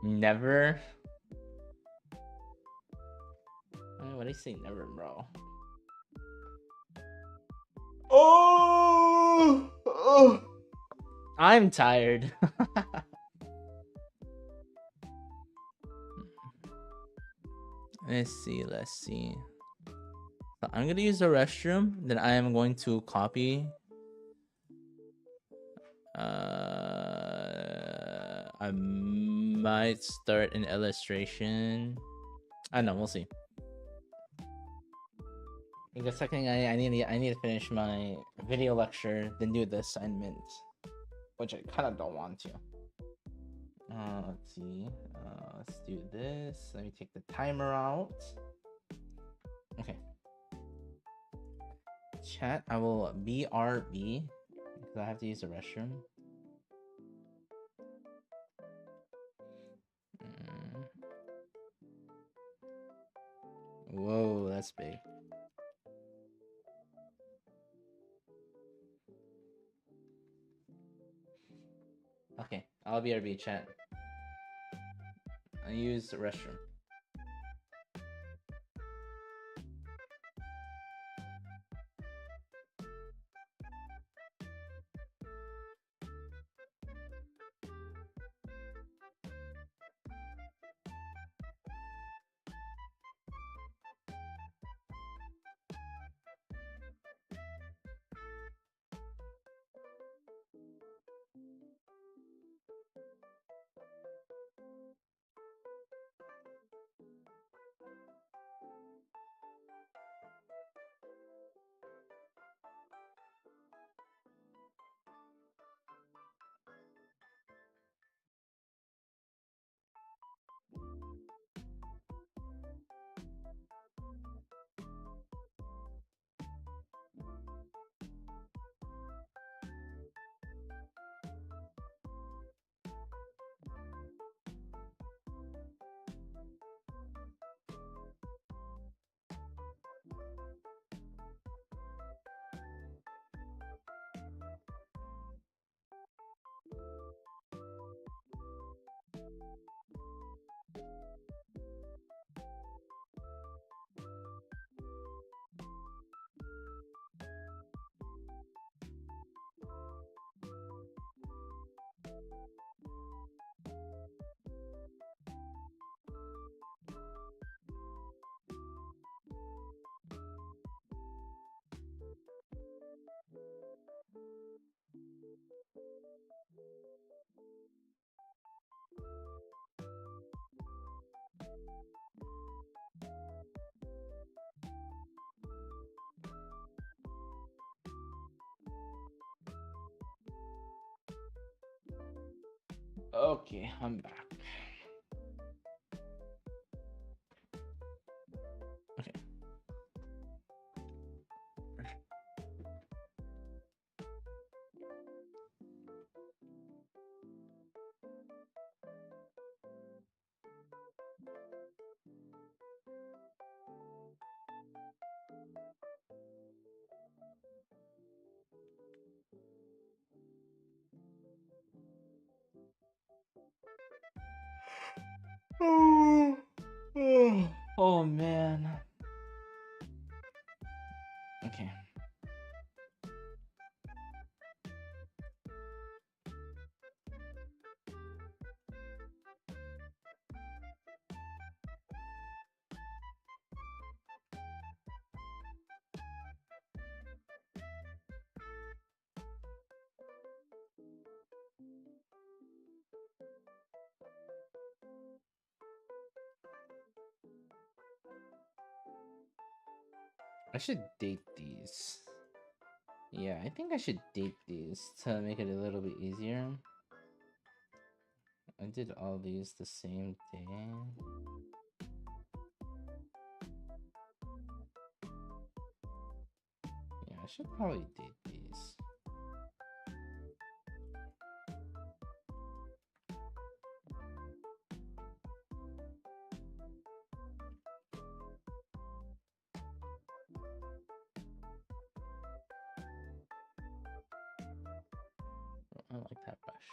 Never. What do you say, never, bro? Oh, I'm tired. Let's see. So I'm gonna use the restroom. Then I am going to copy. I might start an illustration. I don't know. We'll see. I think the second thing I need to finish my video lecture, then do the assignment, which I kind of don't want to. Let's see. Let's do this. Let me take the timer out. Okay. Chat, I will BRB because I have to use the restroom. Whoa, that's big. Okay, I'll BRB, chat. I use the restroom. Okay, I'm back. Okay. Oh man. Okay. I should date these. Yeah, I think I should date these to make it a little bit easier. I did all these the same day. Yeah, I should probably date these. I like that brush.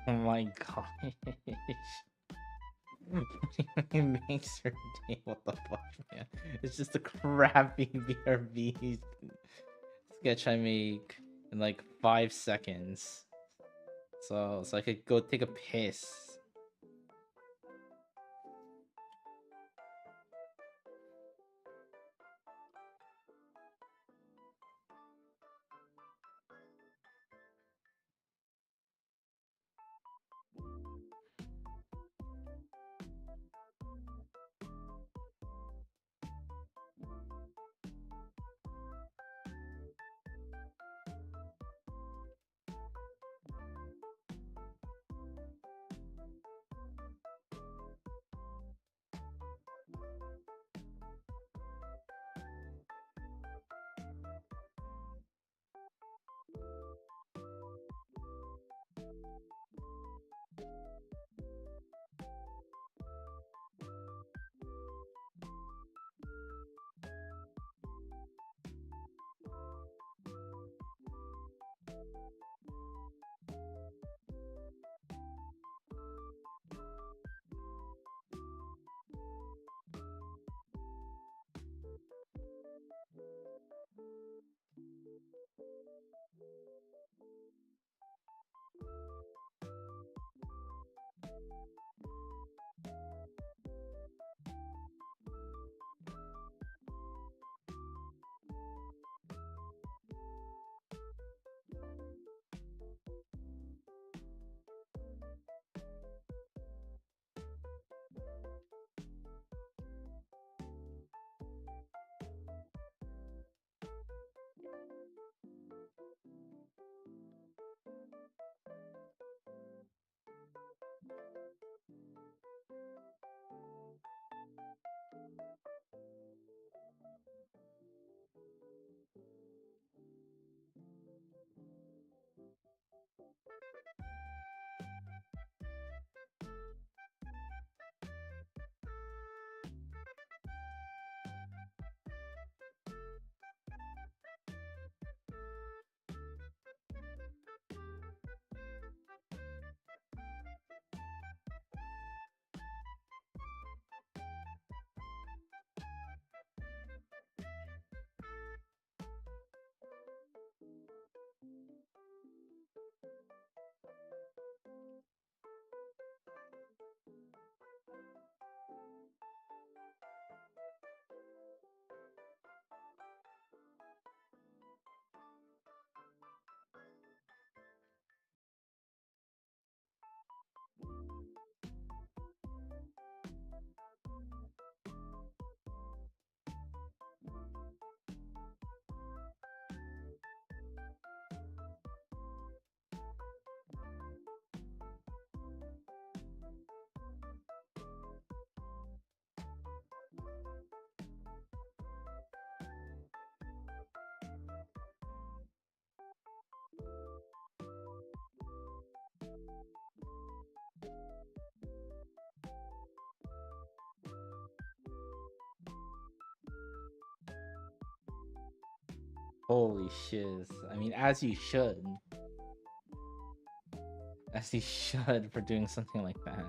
Oh my gosh. It makes her day. What the fuck, man? It's just a crappy BRB sketch I make in like 5 seconds. So I could go take a piss. Holy shiz. I mean, as you should. As you should for doing something like that.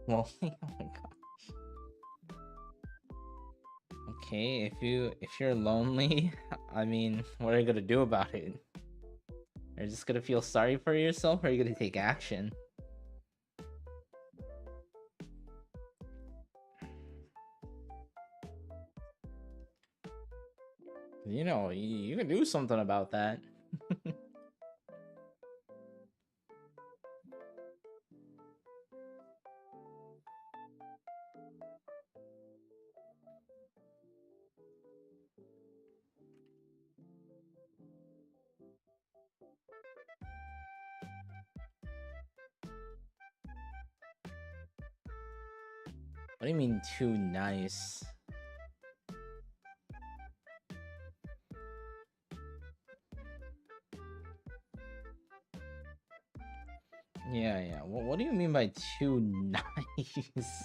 Well, oh my gosh. Okay, if you're lonely, I mean, what are you gonna do about it? Are you just gonna feel sorry for yourself, or are you gonna take action? You know, you can do something about that. What do you mean too nice? Yeah. What do you mean by too nice?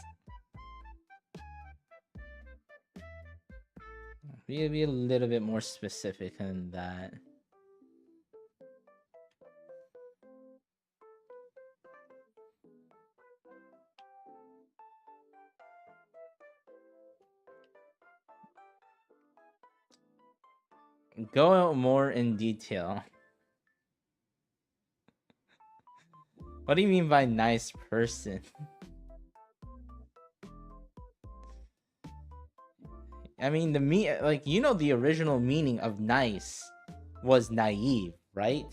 Be a little bit more specific than that. Go more in detail. What do you mean by nice person? I mean, like, you know, the original meaning of nice was naive, right?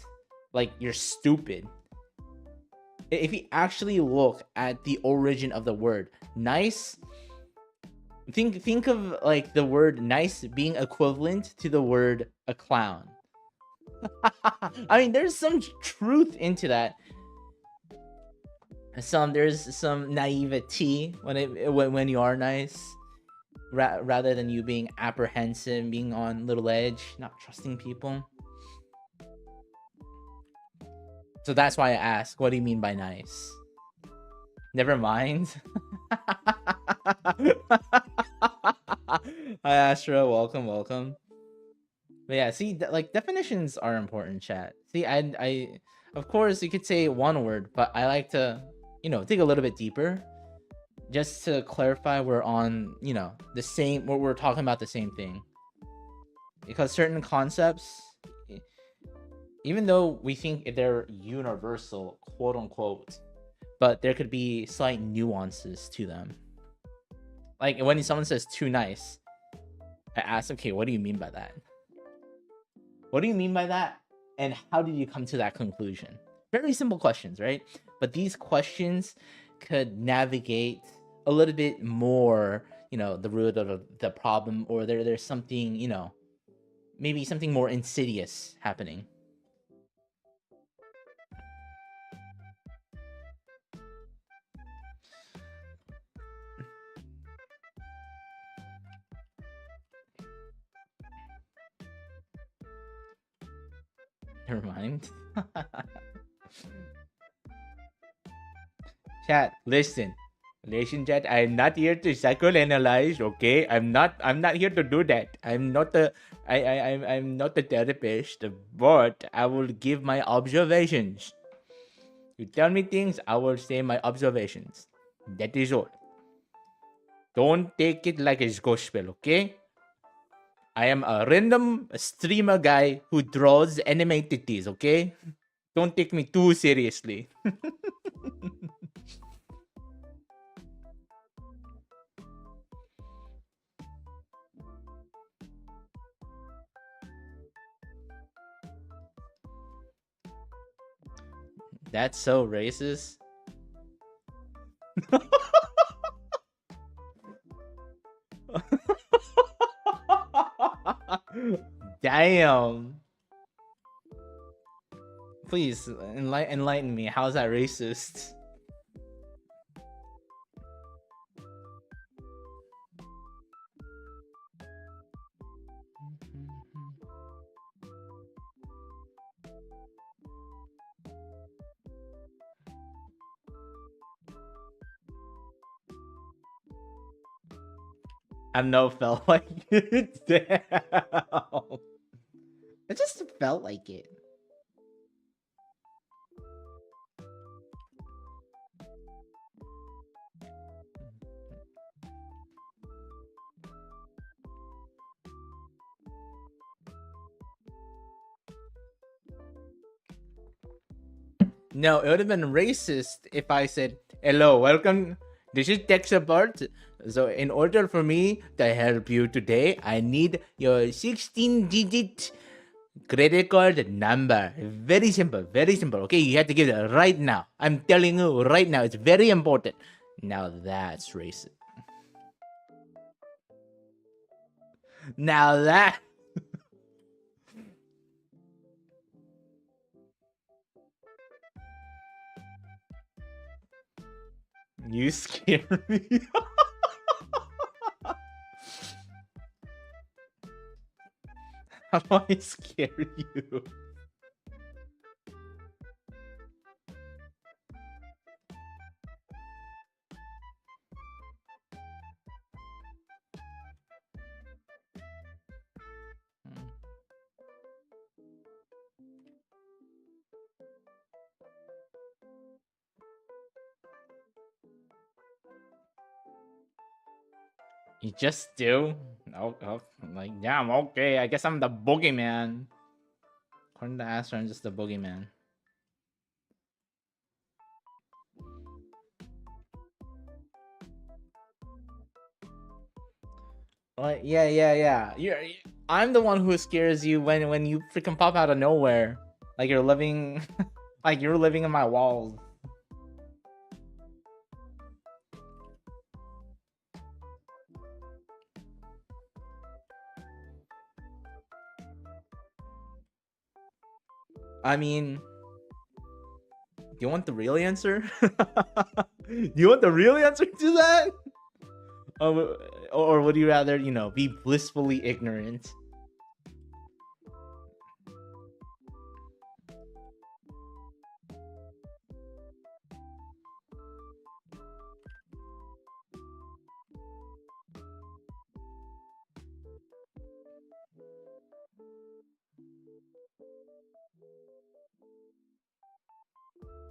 Like, you're stupid. If you actually look at the origin of the word nice, think of like the word nice being equivalent to the word a clown. I mean, there's some truth into that. There's some naivety when you are nice, rather than you being apprehensive, being on little edge, not trusting people. So that's why I ask, what do you mean by nice? Never mind. Hi Astra, welcome. But yeah, see, like, definitions are important, chat. See, I, of course, you could say one word, but I like to, dig a little bit deeper, just to clarify we're on, the same. We're talking about the same thing. Because certain concepts, even though we think they're universal, quote unquote, but there could be slight nuances to them. Like when someone says too nice, I ask, okay, what do you mean by that? What do you mean by that? And how did you come to that conclusion? Very simple questions, right? But these questions could navigate a little bit more, the root of the problem, or there's something, maybe something more insidious happening. Never mind. Chat, listen, chat. I'm not here to psychoanalyze. Okay, I'm not here to do that. I'm not I'm not a therapist, but I will give my observations. You tell me things, I will say my observations. That is all. Don't take it like it's gospel, okay? I am a random streamer guy who draws animated teas, okay? Don't take me too seriously. That's so racist. Damn. Please enlighten me. How's that racist? I know, felt like it. Damn. It just felt like it. No, it would have been racist if I said, hello, welcome. This is tech support. So in order for me to help you today, I need your 16-digit credit card number. Very simple, very simple. Okay, you have to give it right now. I'm telling you right now, it's very important. Now that's racist. Now that... You scare me. How do I scare you? You just do? Oh, like, damn, okay. I guess I'm the boogeyman. According to Astro, I'm just the boogeyman. Like, yeah. I'm the one who scares you when you freaking pop out of nowhere. Like you're living, like you're living in my walls. I mean, do you want the real answer? Do you want the real answer to that? Or would you rather, you know, be blissfully ignorant?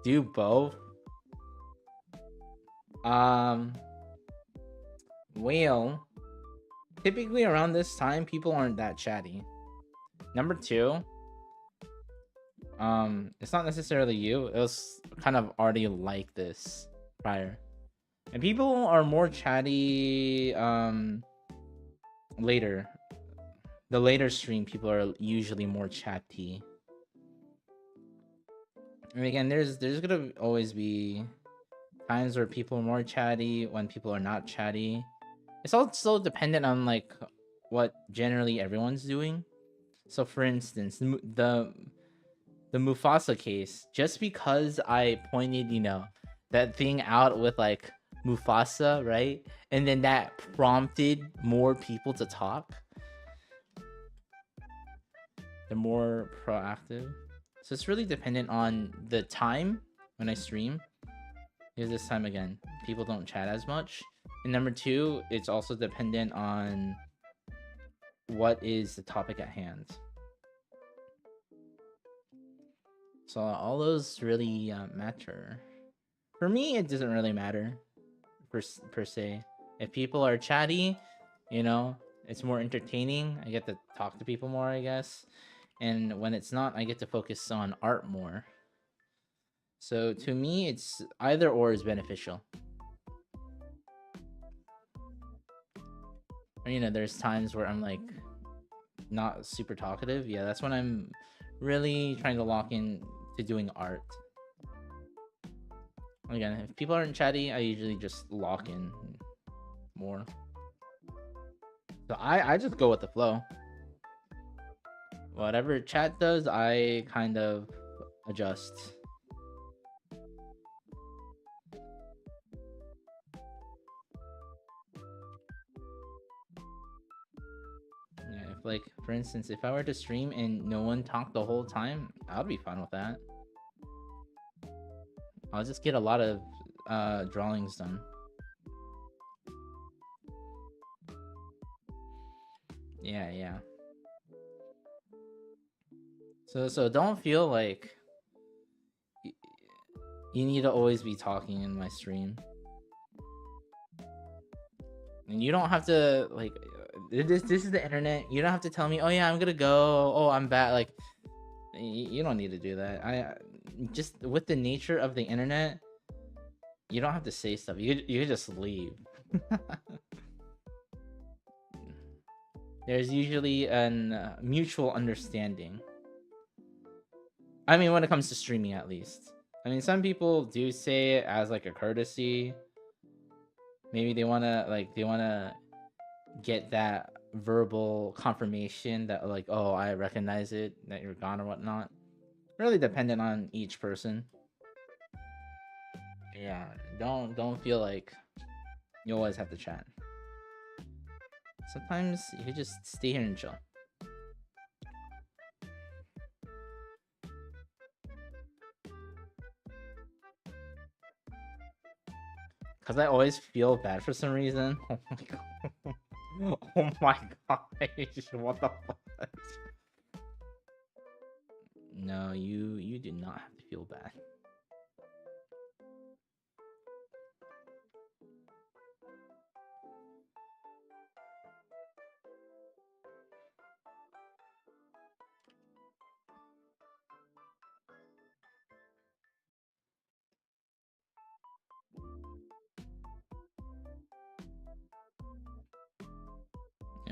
Do both? Well, typically around this time, people aren't that chatty. Number two, it's not necessarily you. It was kind of already like this prior, and people are more chatty. Later, the later stream, people are usually more chatty. And again, there's gonna always be times where people are more chatty when people are not chatty. It's also dependent on like what generally everyone's doing. So for instance, the Mufasa case, just because I pointed, you know, that thing out with like Mufasa, right? And then that prompted more people to talk. They're more proactive. So it's really dependent on the time when I stream. Because this time again, people don't chat as much. And number two, it's also dependent on what is the topic at hand. So all those really matter. For me, it doesn't really matter per se. If people are chatty, you know, it's more entertaining. I get to talk to people more, I guess. And when it's not, I get to focus on art more. So to me, it's either or is beneficial. Or, you know, there's times where I'm like not super talkative. Yeah, that's when I'm really trying to lock in to doing art. Again, if people aren't chatty, I usually just lock in more. So I just go with the flow. Whatever chat does, I kind of adjust. Yeah, if like for instance, if I were to stream and no one talked the whole time, I'd be fine with that. I'll just get a lot of drawings done. Yeah. So don't feel like you need to always be talking in my stream. And you don't have to like this is the internet. You don't have to tell me, "Oh yeah, I'm going to go. Oh, I'm back." Like you don't need to do that. I just with the nature of the internet, you don't have to say stuff. You could just leave. There's usually an mutual understanding. I mean, when it comes to streaming, at least. I mean, some people do say it as like a courtesy. Maybe they wanna get that verbal confirmation that like, oh, I recognize it, that you're gone or whatnot. Really dependent on each person. Yeah, don't feel like you always have to chat. Sometimes you could just stay here and chill. Cause I always feel bad for some reason. Oh my god. Oh my gosh. What the fuck? No, you do not have to feel bad.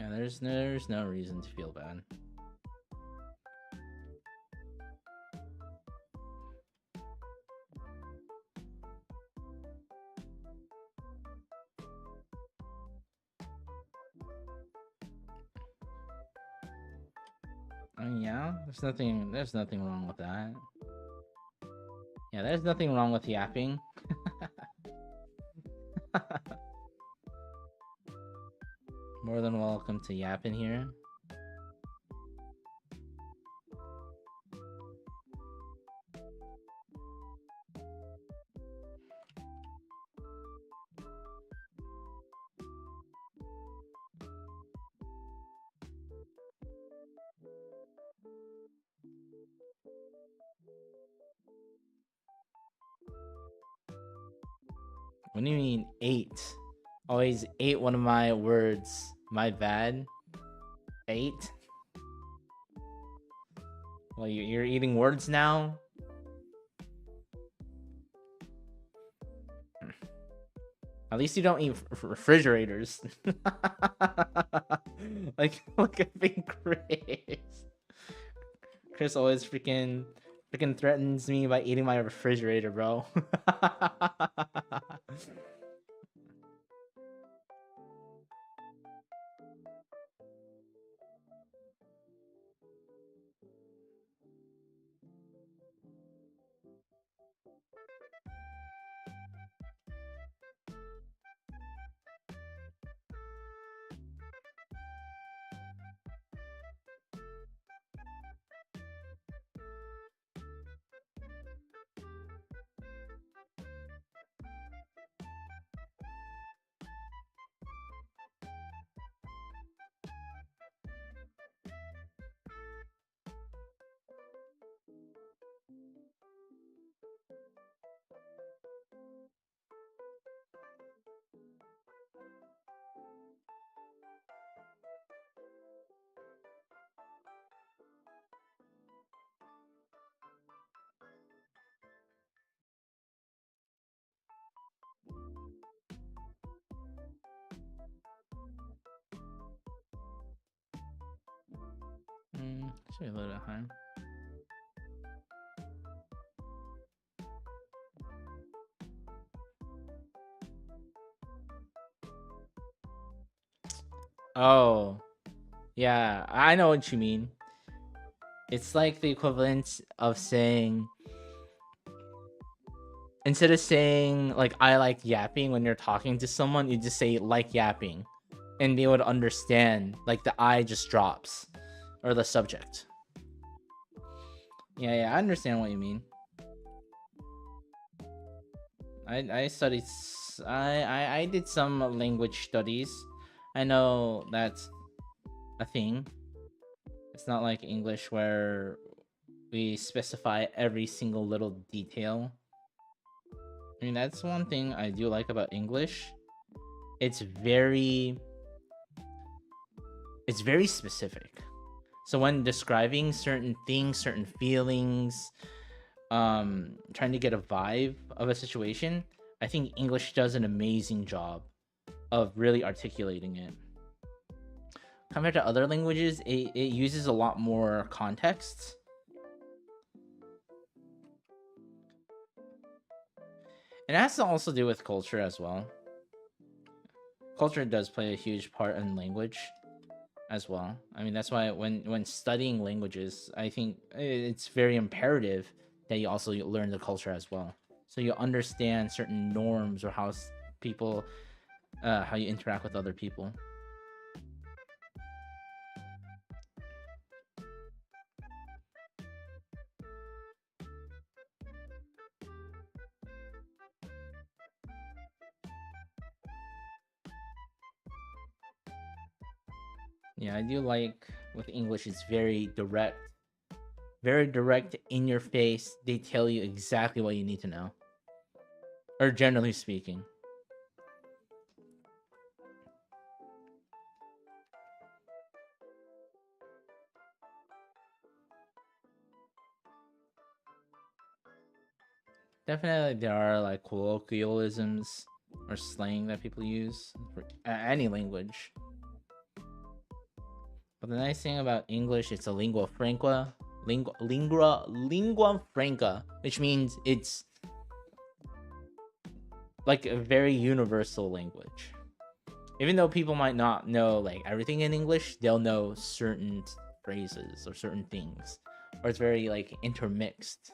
Yeah, there's no reason to feel bad. I mean, yeah, there's nothing wrong with that. Yeah, there's nothing wrong with yapping. More than welcome to yap in here. What do you mean 8? Always 8 one of my words. My bad. 8? Well, you're eating words now? At least you don't eat refrigerators. like at being Chris. Chris always freaking threatens me by eating my refrigerator, bro. Should be a little bit higher. Oh, yeah, I know what you mean. It's like the equivalent of saying, instead of saying like I like yapping when you're talking to someone, you just say like yapping, and they would understand. Like the I just drops, or the subject. Yeah, I understand what you mean. I studied. I did some language studies. I know that's a thing. It's not like English where we specify every single little detail. I mean, that's one thing I do like about English. It's very specific. So when describing certain things, certain feelings, trying to get a vibe of a situation, I think English does an amazing job of really articulating it. Compared to other languages, it uses a lot more context. It has to also do with culture as well. Culture does play a huge part in language as well. I mean, that's why when studying languages, I think it's very imperative that you also learn the culture as well, so you understand certain norms or how people, how you interact with other people. Yeah, I do like with English, it's very direct, in your face. They tell you exactly what you need to know, or generally speaking. Definitely, there are like colloquialisms or slang that people use for any language. But the nice thing about English, it's a lingua franca, lingua franca, which means it's like a very universal language. Even though people might not know like everything in English, they'll know certain phrases or certain things, or it's very like intermixed.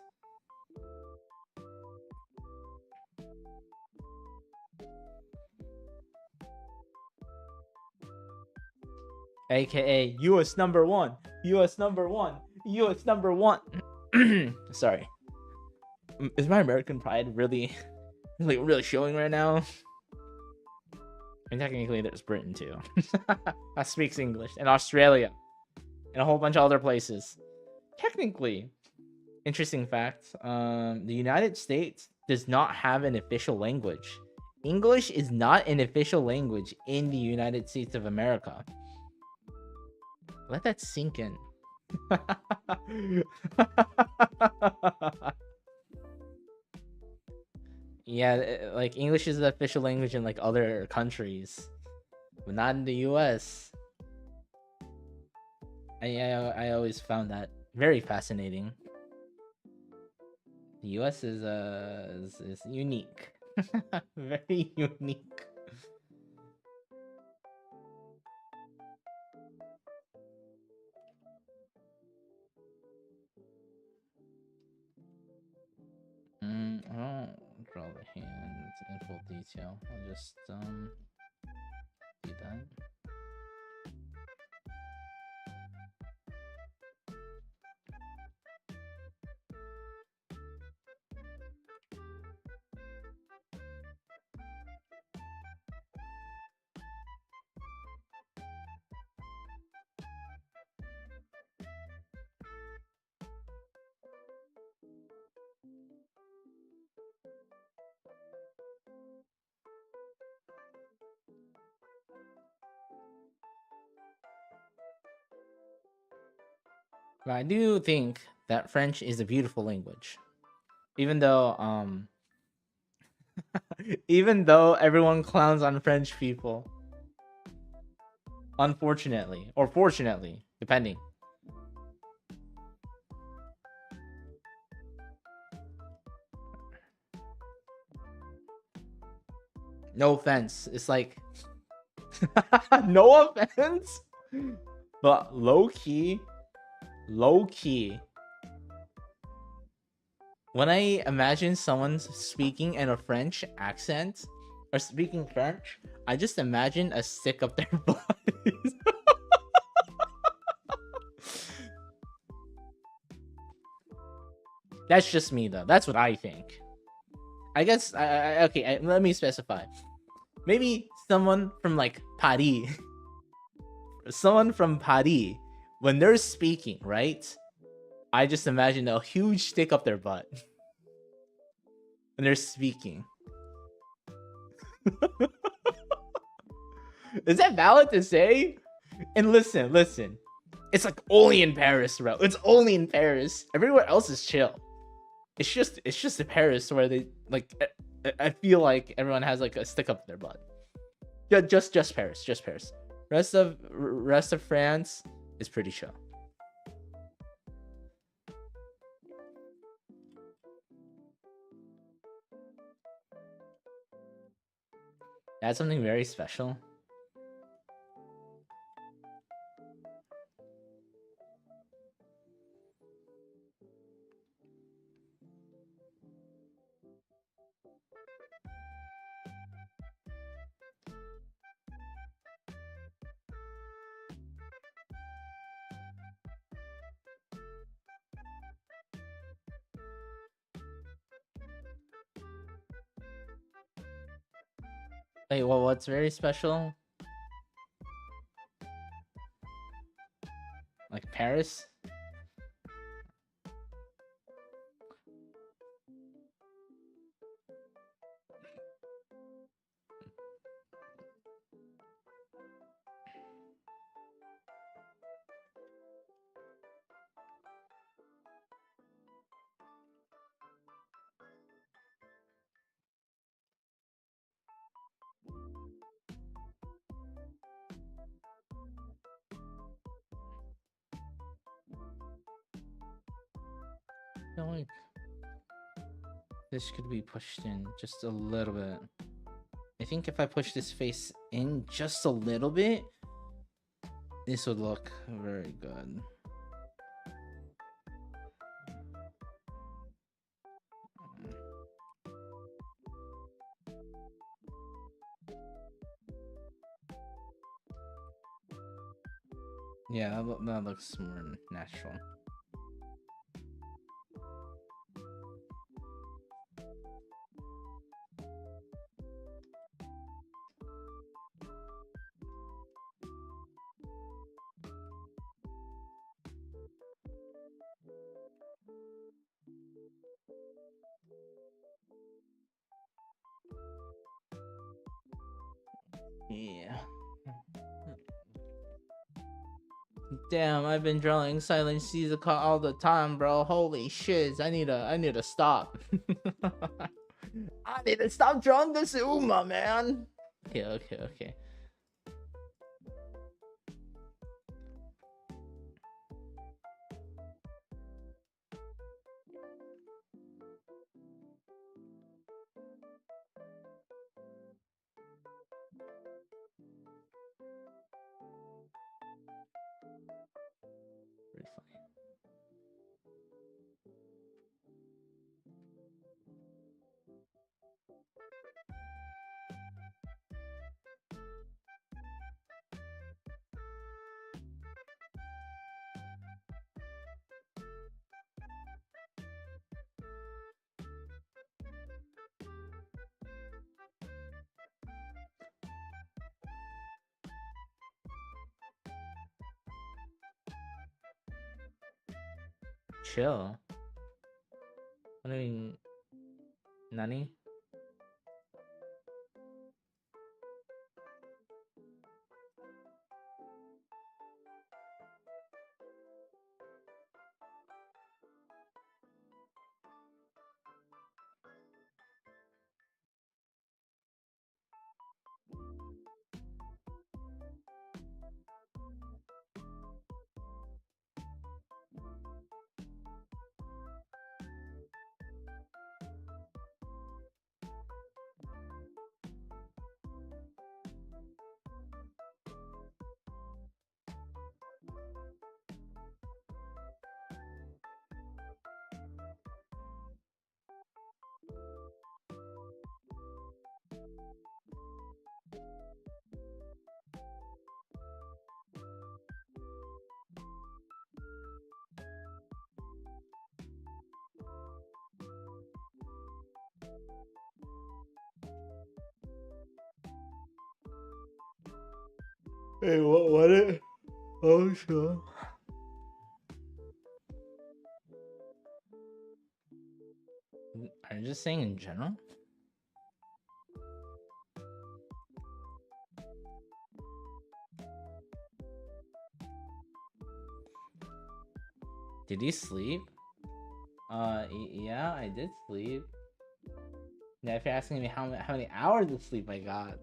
AKA US number one, US number one, US number one. Sorry. Is my American pride really, really showing right now? And technically, there's Britain too. That speaks English, and Australia, and a whole bunch of other places. Technically, interesting fact: the United States does not have an official language. English is not an official language in the United States of America. Let that sink in. Yeah, like English is the official language in like other countries, but not in the US. I always found that very fascinating. The US is unique. Very unique. I don't draw the hands in full detail. I'll just do that. But I do think that French is a beautiful language. Even though even though everyone clowns on French people. Unfortunately. Or fortunately, depending. No offense. It's like no offense. But low key, when I imagine someone speaking in a French accent or speaking French, I just imagine a stick up their butt. That's just me though. That's what I think. I guess okay, let me specify. Maybe someone from like Paris. Someone from Paris, when they're speaking, right? I just imagine a huge stick up their butt when they're speaking. Is that valid to say? And listen. It's like only in Paris, bro. It's only in Paris. Everywhere else is chill. It's just in Paris where they like. I feel like everyone has like a stick up their butt. Yeah, just Paris, just Paris. Rest of France is pretty chill. That's something very special. Wait, well, what's very special? Like Paris? feel like this could be pushed in just a little bit. I think if I push this face in just a little bit, this would look very good. Yeah, that looks more natural. Yeah. Damn, I've been drawing Silent Caesar all the time, bro. Holy shit, I need to stop. I need to stop drawing this Uma, man. Okay. Pretty funny. Chill. I mean, Nani? Hey, what it? Oh, sure. Are you just saying in general? Did you sleep? Yeah, I did sleep. Now, if you're asking me how many hours of sleep I got,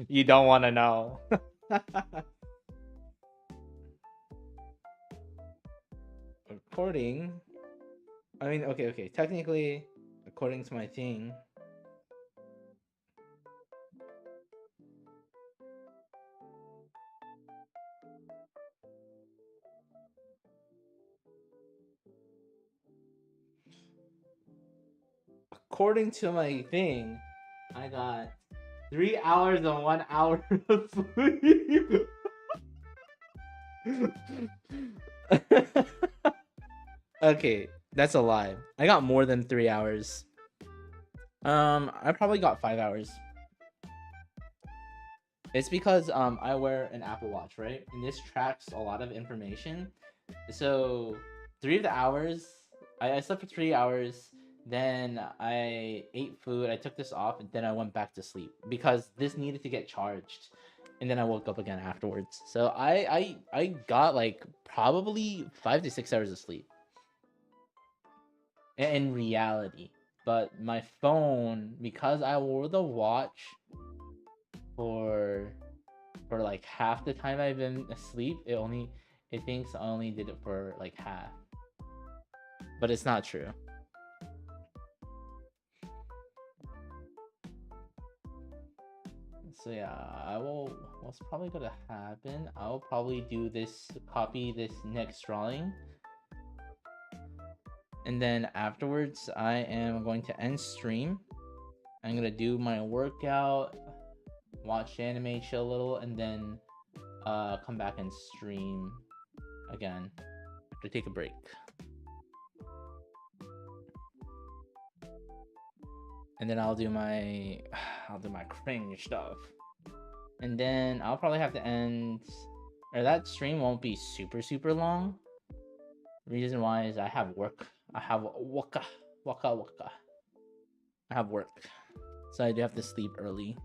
you don't want to know. According, I mean, okay. Technically, according to my thing, I got 3 hours and 1 hour of sleep. Okay, that's a lie. I got more than 3 hours. I probably got 5 hours. It's because I wear an Apple Watch, right? And this tracks a lot of information. So 3 of the hours, I slept for 3 hours. Then I ate food. I took this off, and then I went back to sleep because this needed to get charged. And then I woke up again afterwards. So I got like probably 5 to 6 hours of sleep in reality. But my phone, because I wore the watch for like half the time I've been asleep, it thinks I only did it for like half. but it's not true. So yeah, what's probably gonna happen, I'll probably do this, copy this next drawing, and then afterwards I am going to end stream. I'm gonna do my workout, watch anime, chill a little, and then come back and stream again to take a break. And then I'll do my cringe stuff. And then I'll probably have to end, or that stream won't be super long. The reason why is I have work. I have waka. I have work. So I do have to sleep early.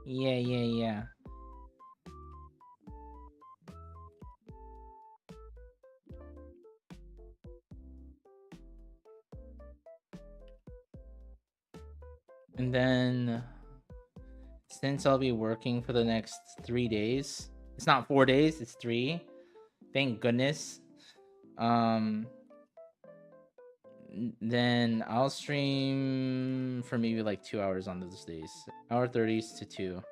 Yeah. And then, since I'll be working for the next 3 days, it's not 4 days, it's 3. Thank goodness. Then I'll stream for maybe like 2 hours on those days. Hour 30s to 2.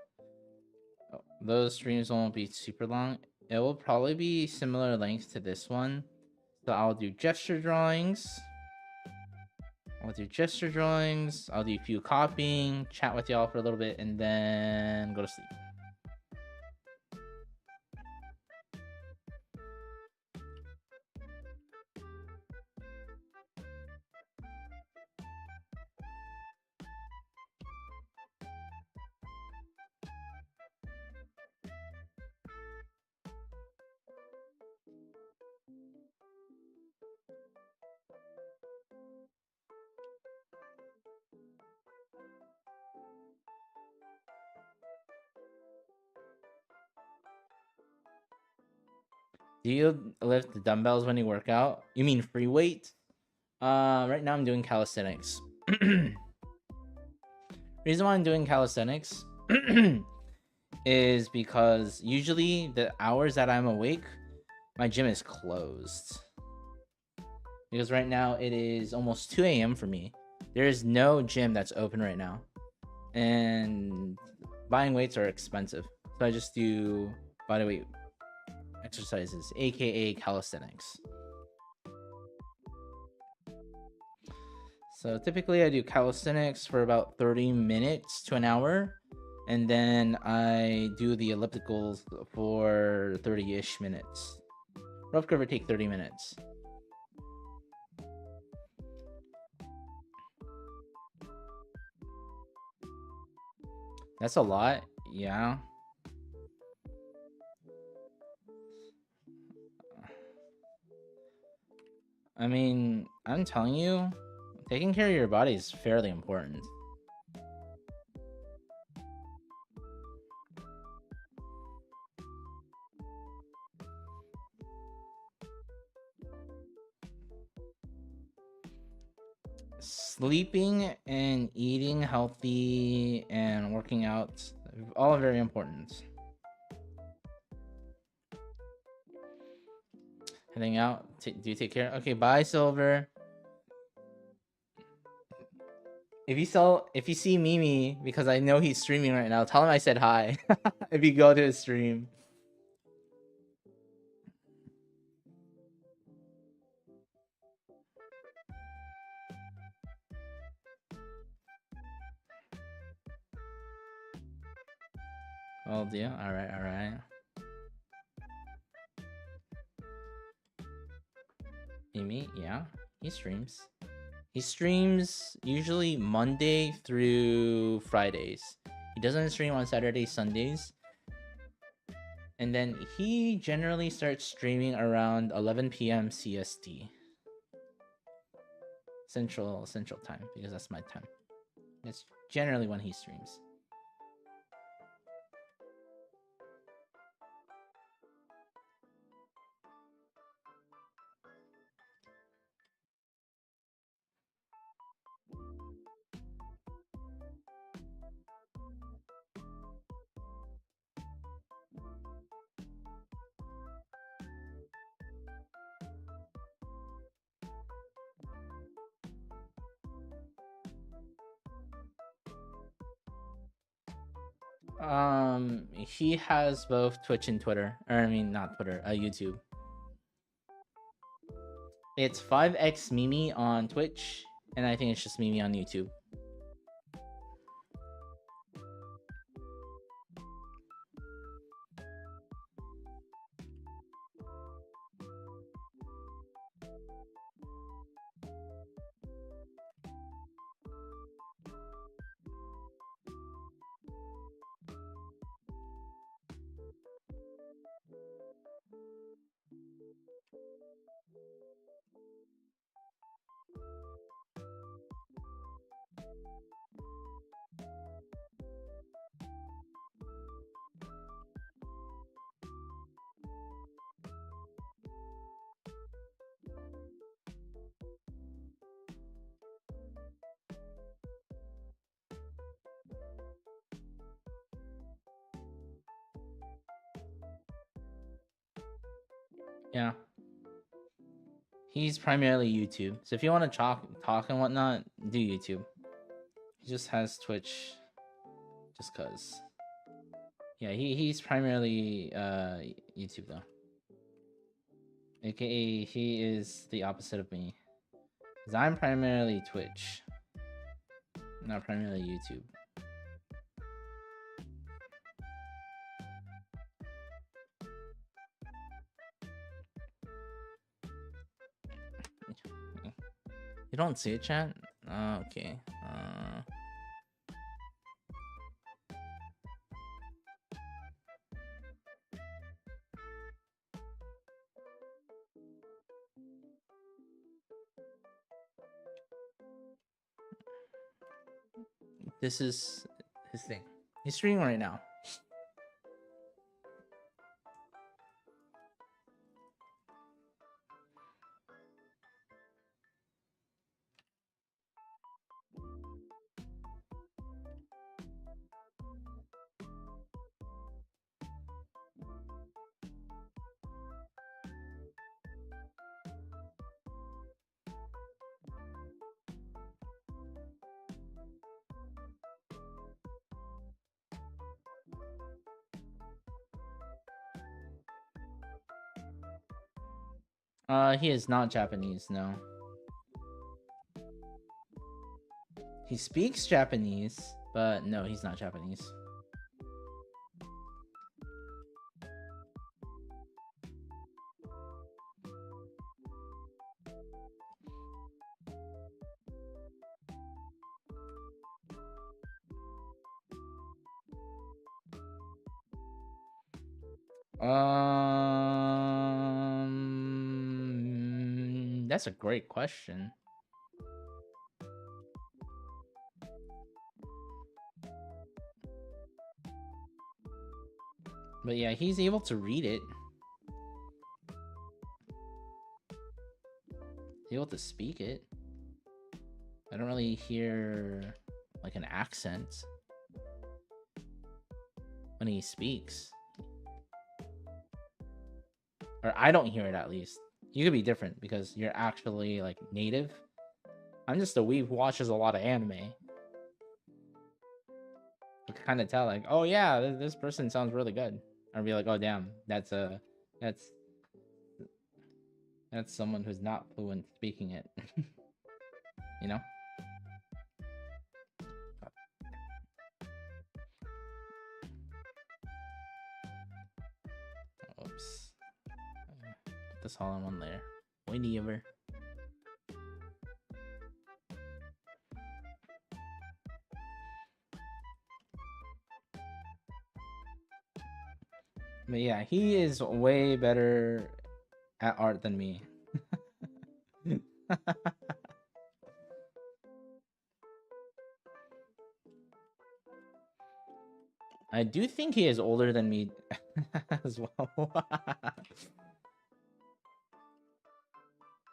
Those streams won't be super long. It will probably be similar length to this one. So I'll do gesture drawings. I'll do a few copying, chat with y'all for a little bit, and then go to sleep. Do you lift the dumbbells when you work out? You mean free weight? Right now I'm doing calisthenics. Reason why I'm doing calisthenics is because usually the hours that I'm awake, my gym is closed. Because right now it is almost 2 a.m. for me. There is no gym that's open right now. And buying weights are expensive. So I just do body weight exercises, aka calisthenics. So typically I do calisthenics for about 30 minutes to an hour, and then I do the ellipticals for 30-ish minutes. Rough give or take 30 minutes. That's a lot, yeah. I mean, I'm telling you, taking care of your body is fairly important. Sleeping and eating healthy and working out, all very important. Heading out. Do you take care? Okay, bye, Silver. If you see Mimi, because I know he's streaming right now, tell him I said hi. If you go to his stream. Oh dear. Alright. Mimi, yeah. He streams. He streams usually Monday through Fridays. He doesn't stream on Saturdays, Sundays. And then he generally starts streaming around 11 p.m. CST. Central time, because that's my time. That's generally when he streams. He has both Twitch and Twitter. Or I mean, not Twitter, YouTube. It's 5x Mimi on Twitch, and I think it's just Mimi on YouTube. Yeah. He's primarily YouTube. So if you want to talk and whatnot, do YouTube. He just has Twitch just cause. Yeah, he's primarily YouTube though. AKA he is the opposite of me. Cause I'm primarily Twitch. Not primarily YouTube. You don't see it, chat? Okay. This is his thing. He's streaming right now. He is not Japanese, no. He speaks Japanese, but no, he's not Japanese. That's a great question. But yeah, he's able to read it. He's able to speak it. I don't really hear like an accent when he speaks. Or I don't hear it, at least. You could be different because you're actually like native. I'm just a weeb who watches a lot of anime. You can kind of tell, like, oh yeah, this person sounds really good. I'd be like, oh damn, that's someone who's not fluent speaking it. You know? Oops. Put this all in one layer. Whenever. But yeah, he is way better at art than me. I do think he is older than me as well.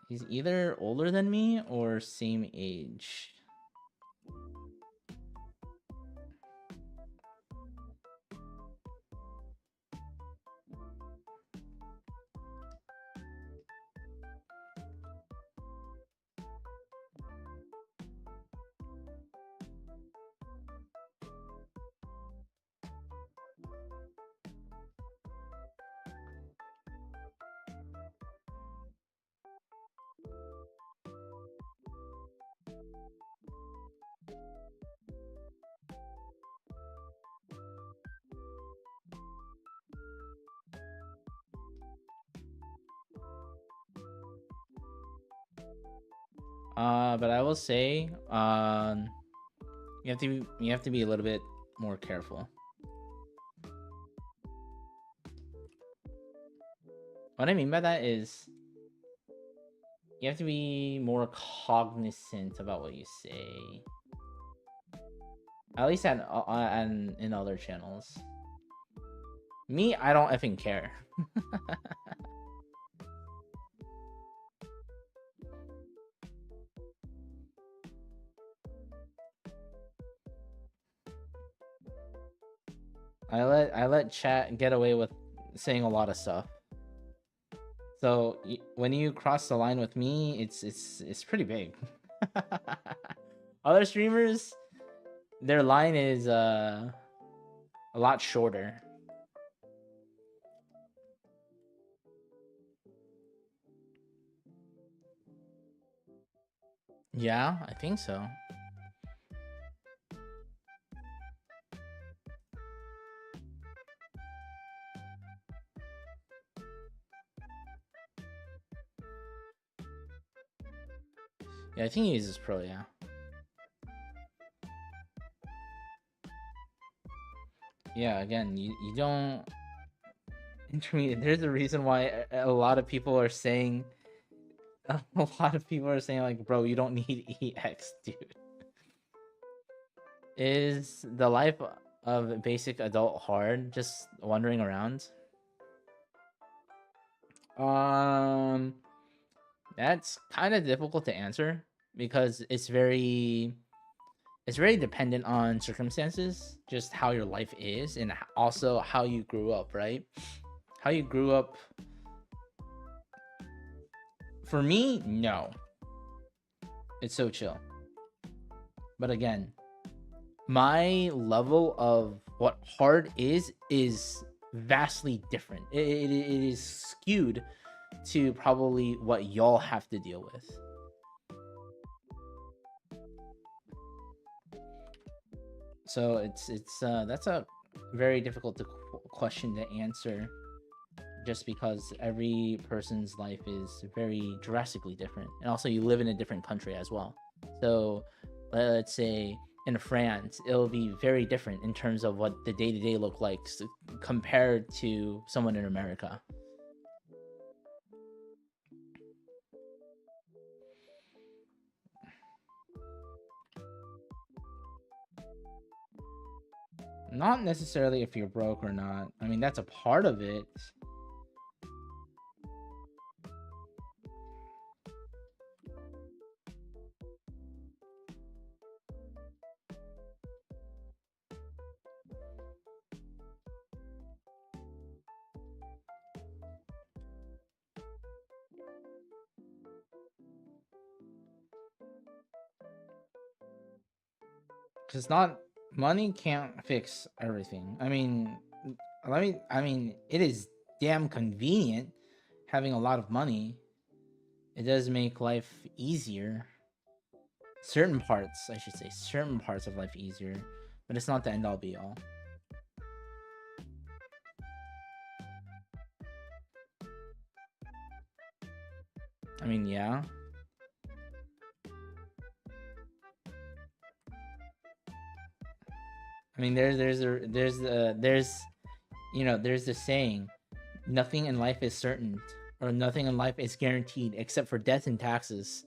He's either older than me or same age. But I will say, you have to be a little bit more careful. What I mean by that is you have to be more cognizant about what you say. At least in other channels. Me, I don't effing care. I let chat get away with saying a lot of stuff. So when you cross the line with me, it's pretty big. Other streamers, their line is a lot shorter. Yeah, I think so. Yeah, I think he uses Pro, yeah. Yeah, again, you don't intermediate. There's a reason why a lot of people are saying like, bro, you don't need EX, dude. Is the life of basic adult hard just wandering around? That's kind of difficult to answer because it's very dependent on circumstances, just how your life is, and also how you grew up, right? How you grew up. For me, no. It's so chill. But again, my level of what hard is vastly different. It is skewed to probably what y'all have to deal with. So that's a very difficult question to answer, just because every person's life is very drastically different, and also you live in a different country as well. So let's say in France, it'll be very different in terms of what the day-to-day look like compared to someone in America. Not necessarily if you're broke or not. I mean, that's a part of it. Because money can't fix everything. I mean, it is damn convenient having a lot of money. It does make life easier. Certain parts, I should say, certain parts of life easier, but it's not the end all be all. I mean, yeah. I mean, there's the saying, nothing in life is certain, or nothing in life is guaranteed except for death and taxes.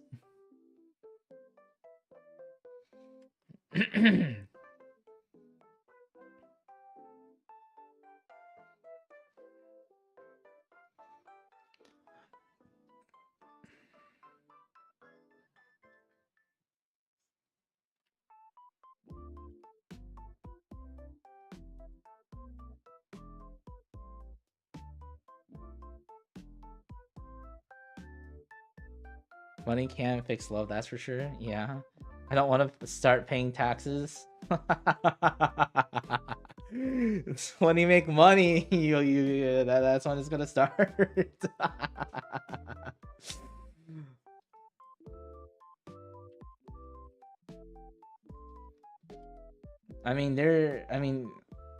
Money can't fix love, that's for sure. Yeah. I don't want to start paying taxes. When you make money, that's when it's gonna start. I mean,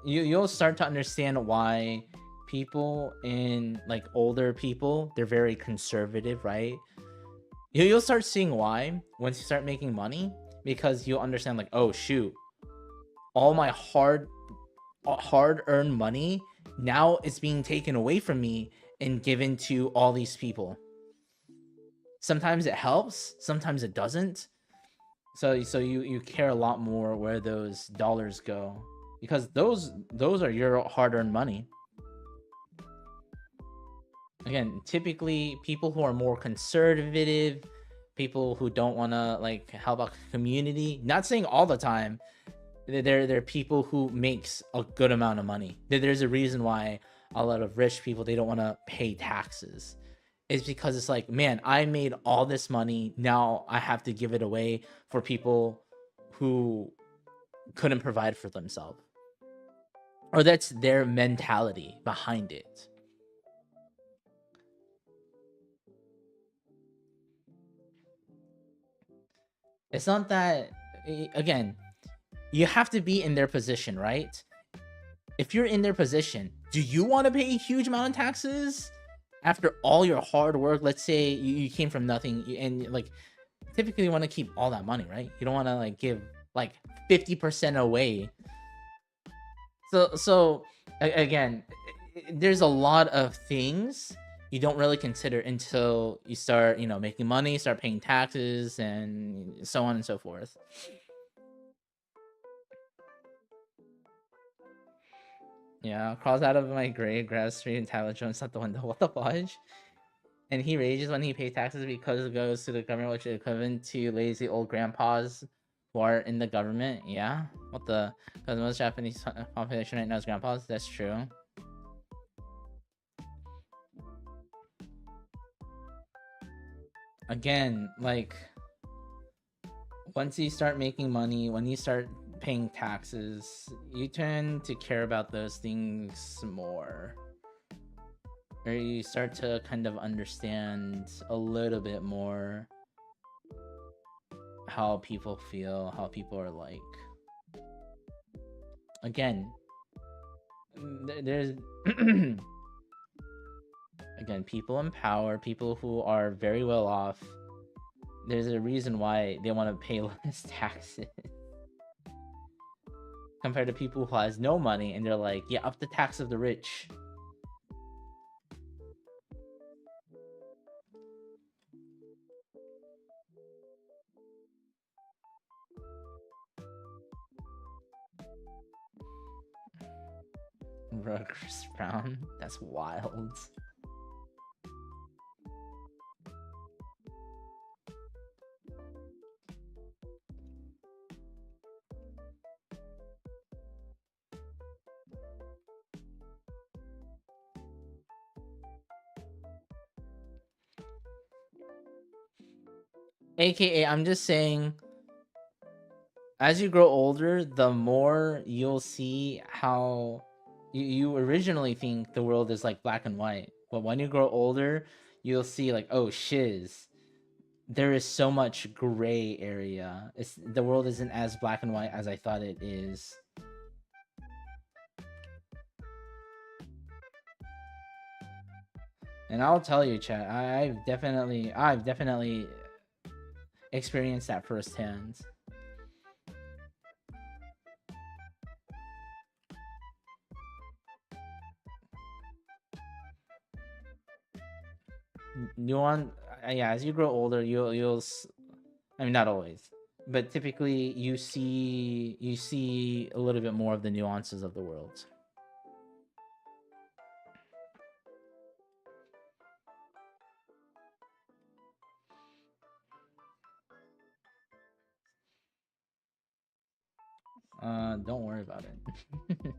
you'll start to understand why people in like older people, they're very conservative, right? You'll start seeing why once you start making money, because you'll understand like, oh shoot, all my hard-earned money now is being taken away from me and given to all these people. Sometimes it helps, sometimes it doesn't. So you care a lot more where those dollars go, because those are your hard-earned money. Again, typically people who are more conservative, people who don't want to like help out community, not saying all the time, they're people who makes a good amount of money. There's a reason why a lot of rich people, they don't want to pay taxes. It's because it's like, man, I made all this money, now I have to give it away for people who couldn't provide for themselves, or that's their mentality behind it. It's not that, again, you have to be in their position, right? If you're in their position, do you want to pay a huge amount of taxes after all your hard work? Let's say you came from nothing, and like typically you want to keep all that money, right? You don't want to like give like 50% away. So again, there's a lot of things you don't really consider until you start, making money, start paying taxes, and so on and so forth. Yeah, crawls out of my grave, grabs street, and Tyler jumps out the window. What the fudge? And he rages when he pays taxes because it goes to the government, which is equivalent to lazy old grandpas who are in the government. Yeah, what the? Because most Japanese population right now is grandpas. That's true. Again, like, once you start making money, when you start paying taxes, you tend to care about those things more. Or you start to kind of understand a little bit more how people feel, how people are like. Again, there's again, people in power, people who are very well off, there's a reason why they want to pay less taxes compared to people who has no money, and they're like, yeah, up the tax of the rich. Chris Brown, that's wild. AKA, I'm just saying, as you grow older, the more you'll see how you originally think the world is like black and white. But when you grow older, you'll see like, oh shiz, there is so much gray area. The world isn't as black and white as I thought it is. And I'll tell you, chat, I've definitely experienced that firsthand. Nuance, yeah, as you grow older, I mean, not always, but typically you see a little bit more of the nuances of the world. Don't worry about it.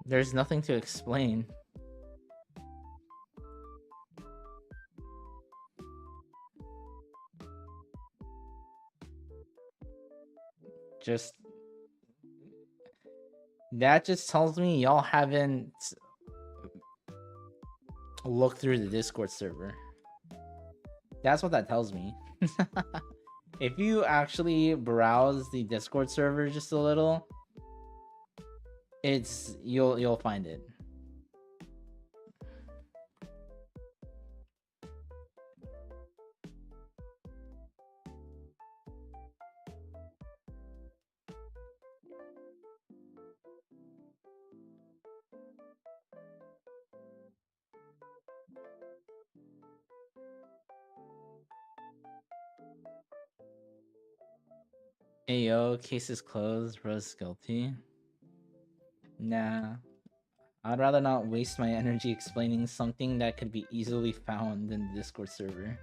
There's nothing to explain. Just that just tells me y'all haven't looked through the Discord server. That's what that tells me. If you actually browse the Discord server just a little, you'll find it. Ayo, case is closed, Rose guilty. Nah. I'd rather not waste my energy explaining something that could be easily found in the Discord server.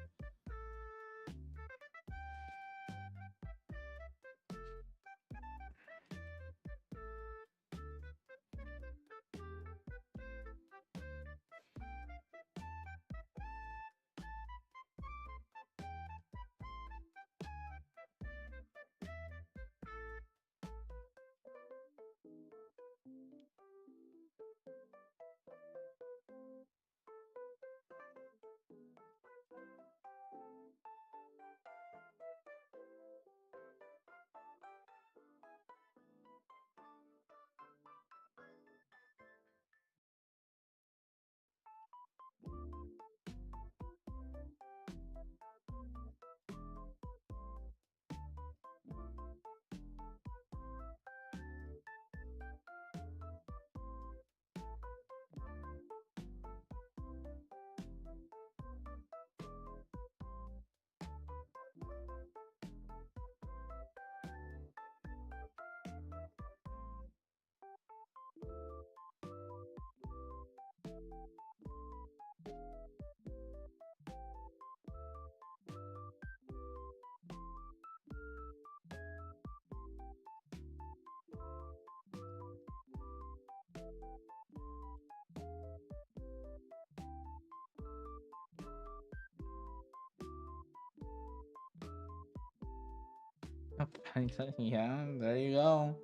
Yeah, there you go.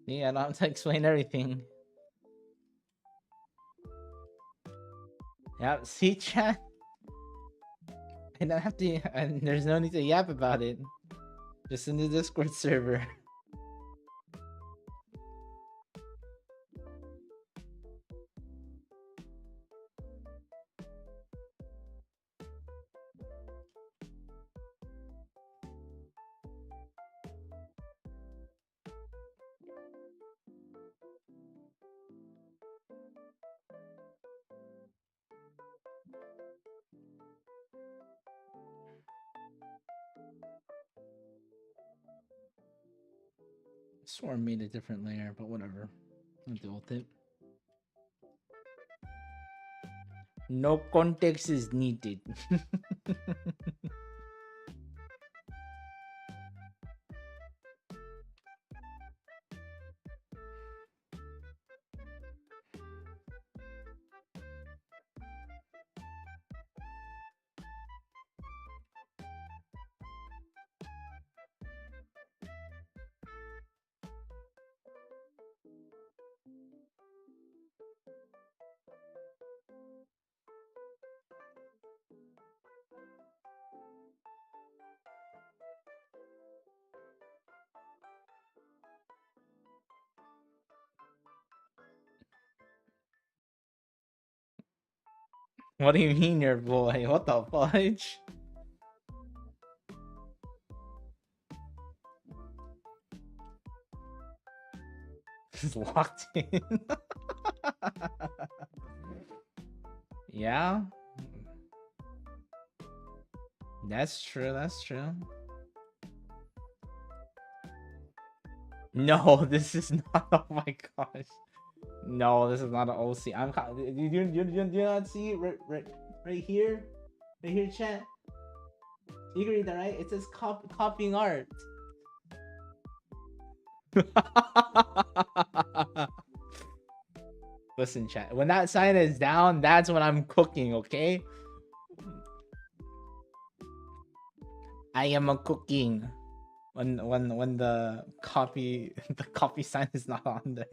See, I don't have to explain everything. Yeah, see, chat? I don't have to, and there's no need to yap about it. Just in the Discord server. I swore I made a different layer, but whatever. I'll deal with it. No context is needed. What do you mean, your boy? What the fudge? It's locked in. Yeah, that's true. That's true. No, this is not. Oh my gosh. No, this is not an OC. Do you not see it right here? Right here, chat. You can read that, right? It says copying art. listen, chat. When that sign is down, that's when I'm cooking, okay? I am a cooking. When the copy the copy sign is not on there.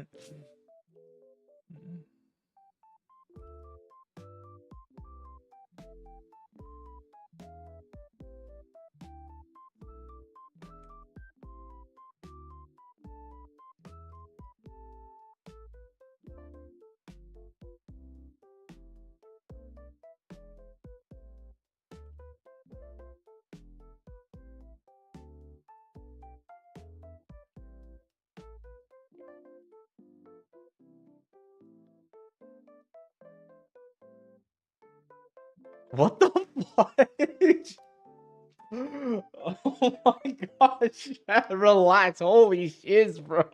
What the fuck? Oh my gosh. Relax. Holy shiz, bro.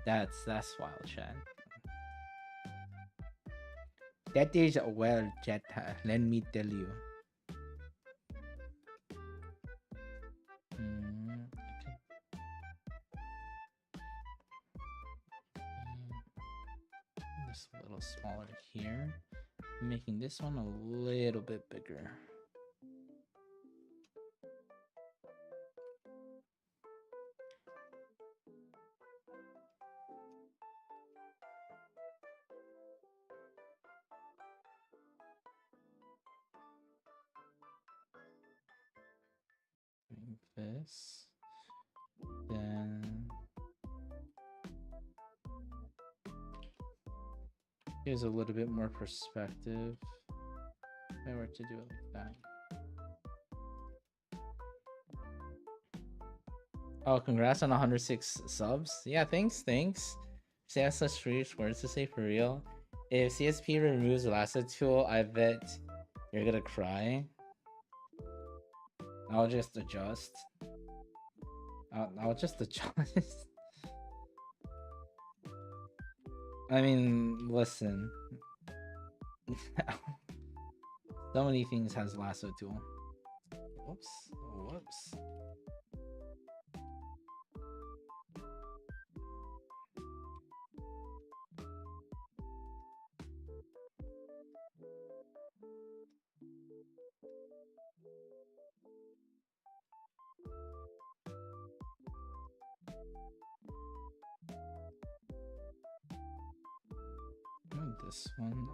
That's wild, chat. That is well, chat. Let me tell you. This a little smaller here. I'm making this one a little bit bigger. This, then here's a little bit more perspective. If I were to do it like that. Oh, congrats on 106 subs. Yeah, thanks. CSS Strix, words to say for real. If CSP removes the lasso tool, I bet you're gonna cry. I'll just adjust. I'll just adjust. I mean, listen. So many things has lasso tool. Whoops. This one.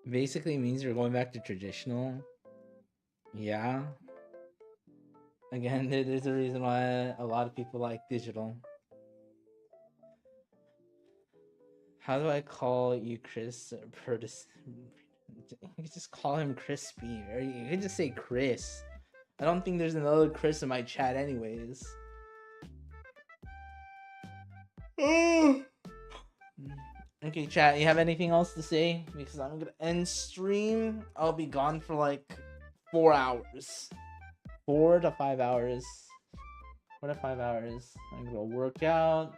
Basically means you're going back to traditional. Yeah. Again, there's a reason why a lot of people like digital. How do I call you Chris? You can just call him Crispy, or you can just say Chris. I don't think there's another Chris in my chat anyways. Okay, chat, you have anything else to say? Because I'm gonna end stream. I'll be gone for like 4 hours. 4 to 5 hours. 4 to 5 hours. I'm gonna work out.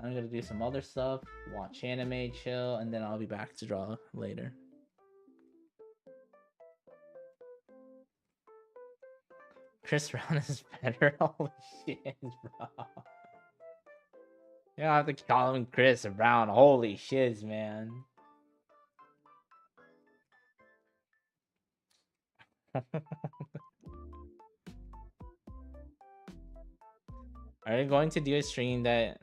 I'm gonna do some other stuff. Watch anime, chill, and then I'll be back to draw later. Chris Brown is better. Holy shit, bro. You don't have to call him Chris Brown. Holy shiz, man. Are you going to do a stream that...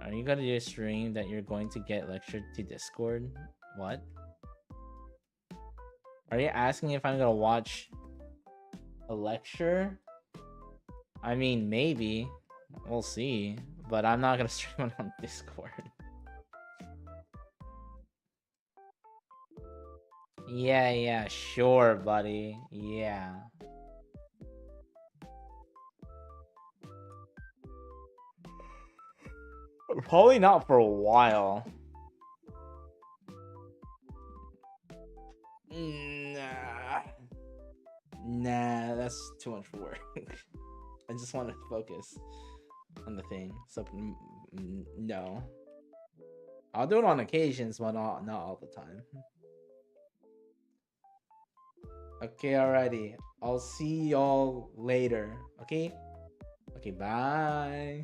Are you gonna do a stream that you're going to get lectured to Discord? What? Are you asking if I'm gonna watch a lecture? I mean, maybe. We'll see. But I'm not gonna stream it on Discord. Yeah, sure, buddy. Yeah. Probably not for a while. Nah, that's too much work. I just want to focus on the thing. So no, I'll do it on occasions, but not all the time. Okay, alrighty. I'll see y'all later. Okay. Okay. Bye.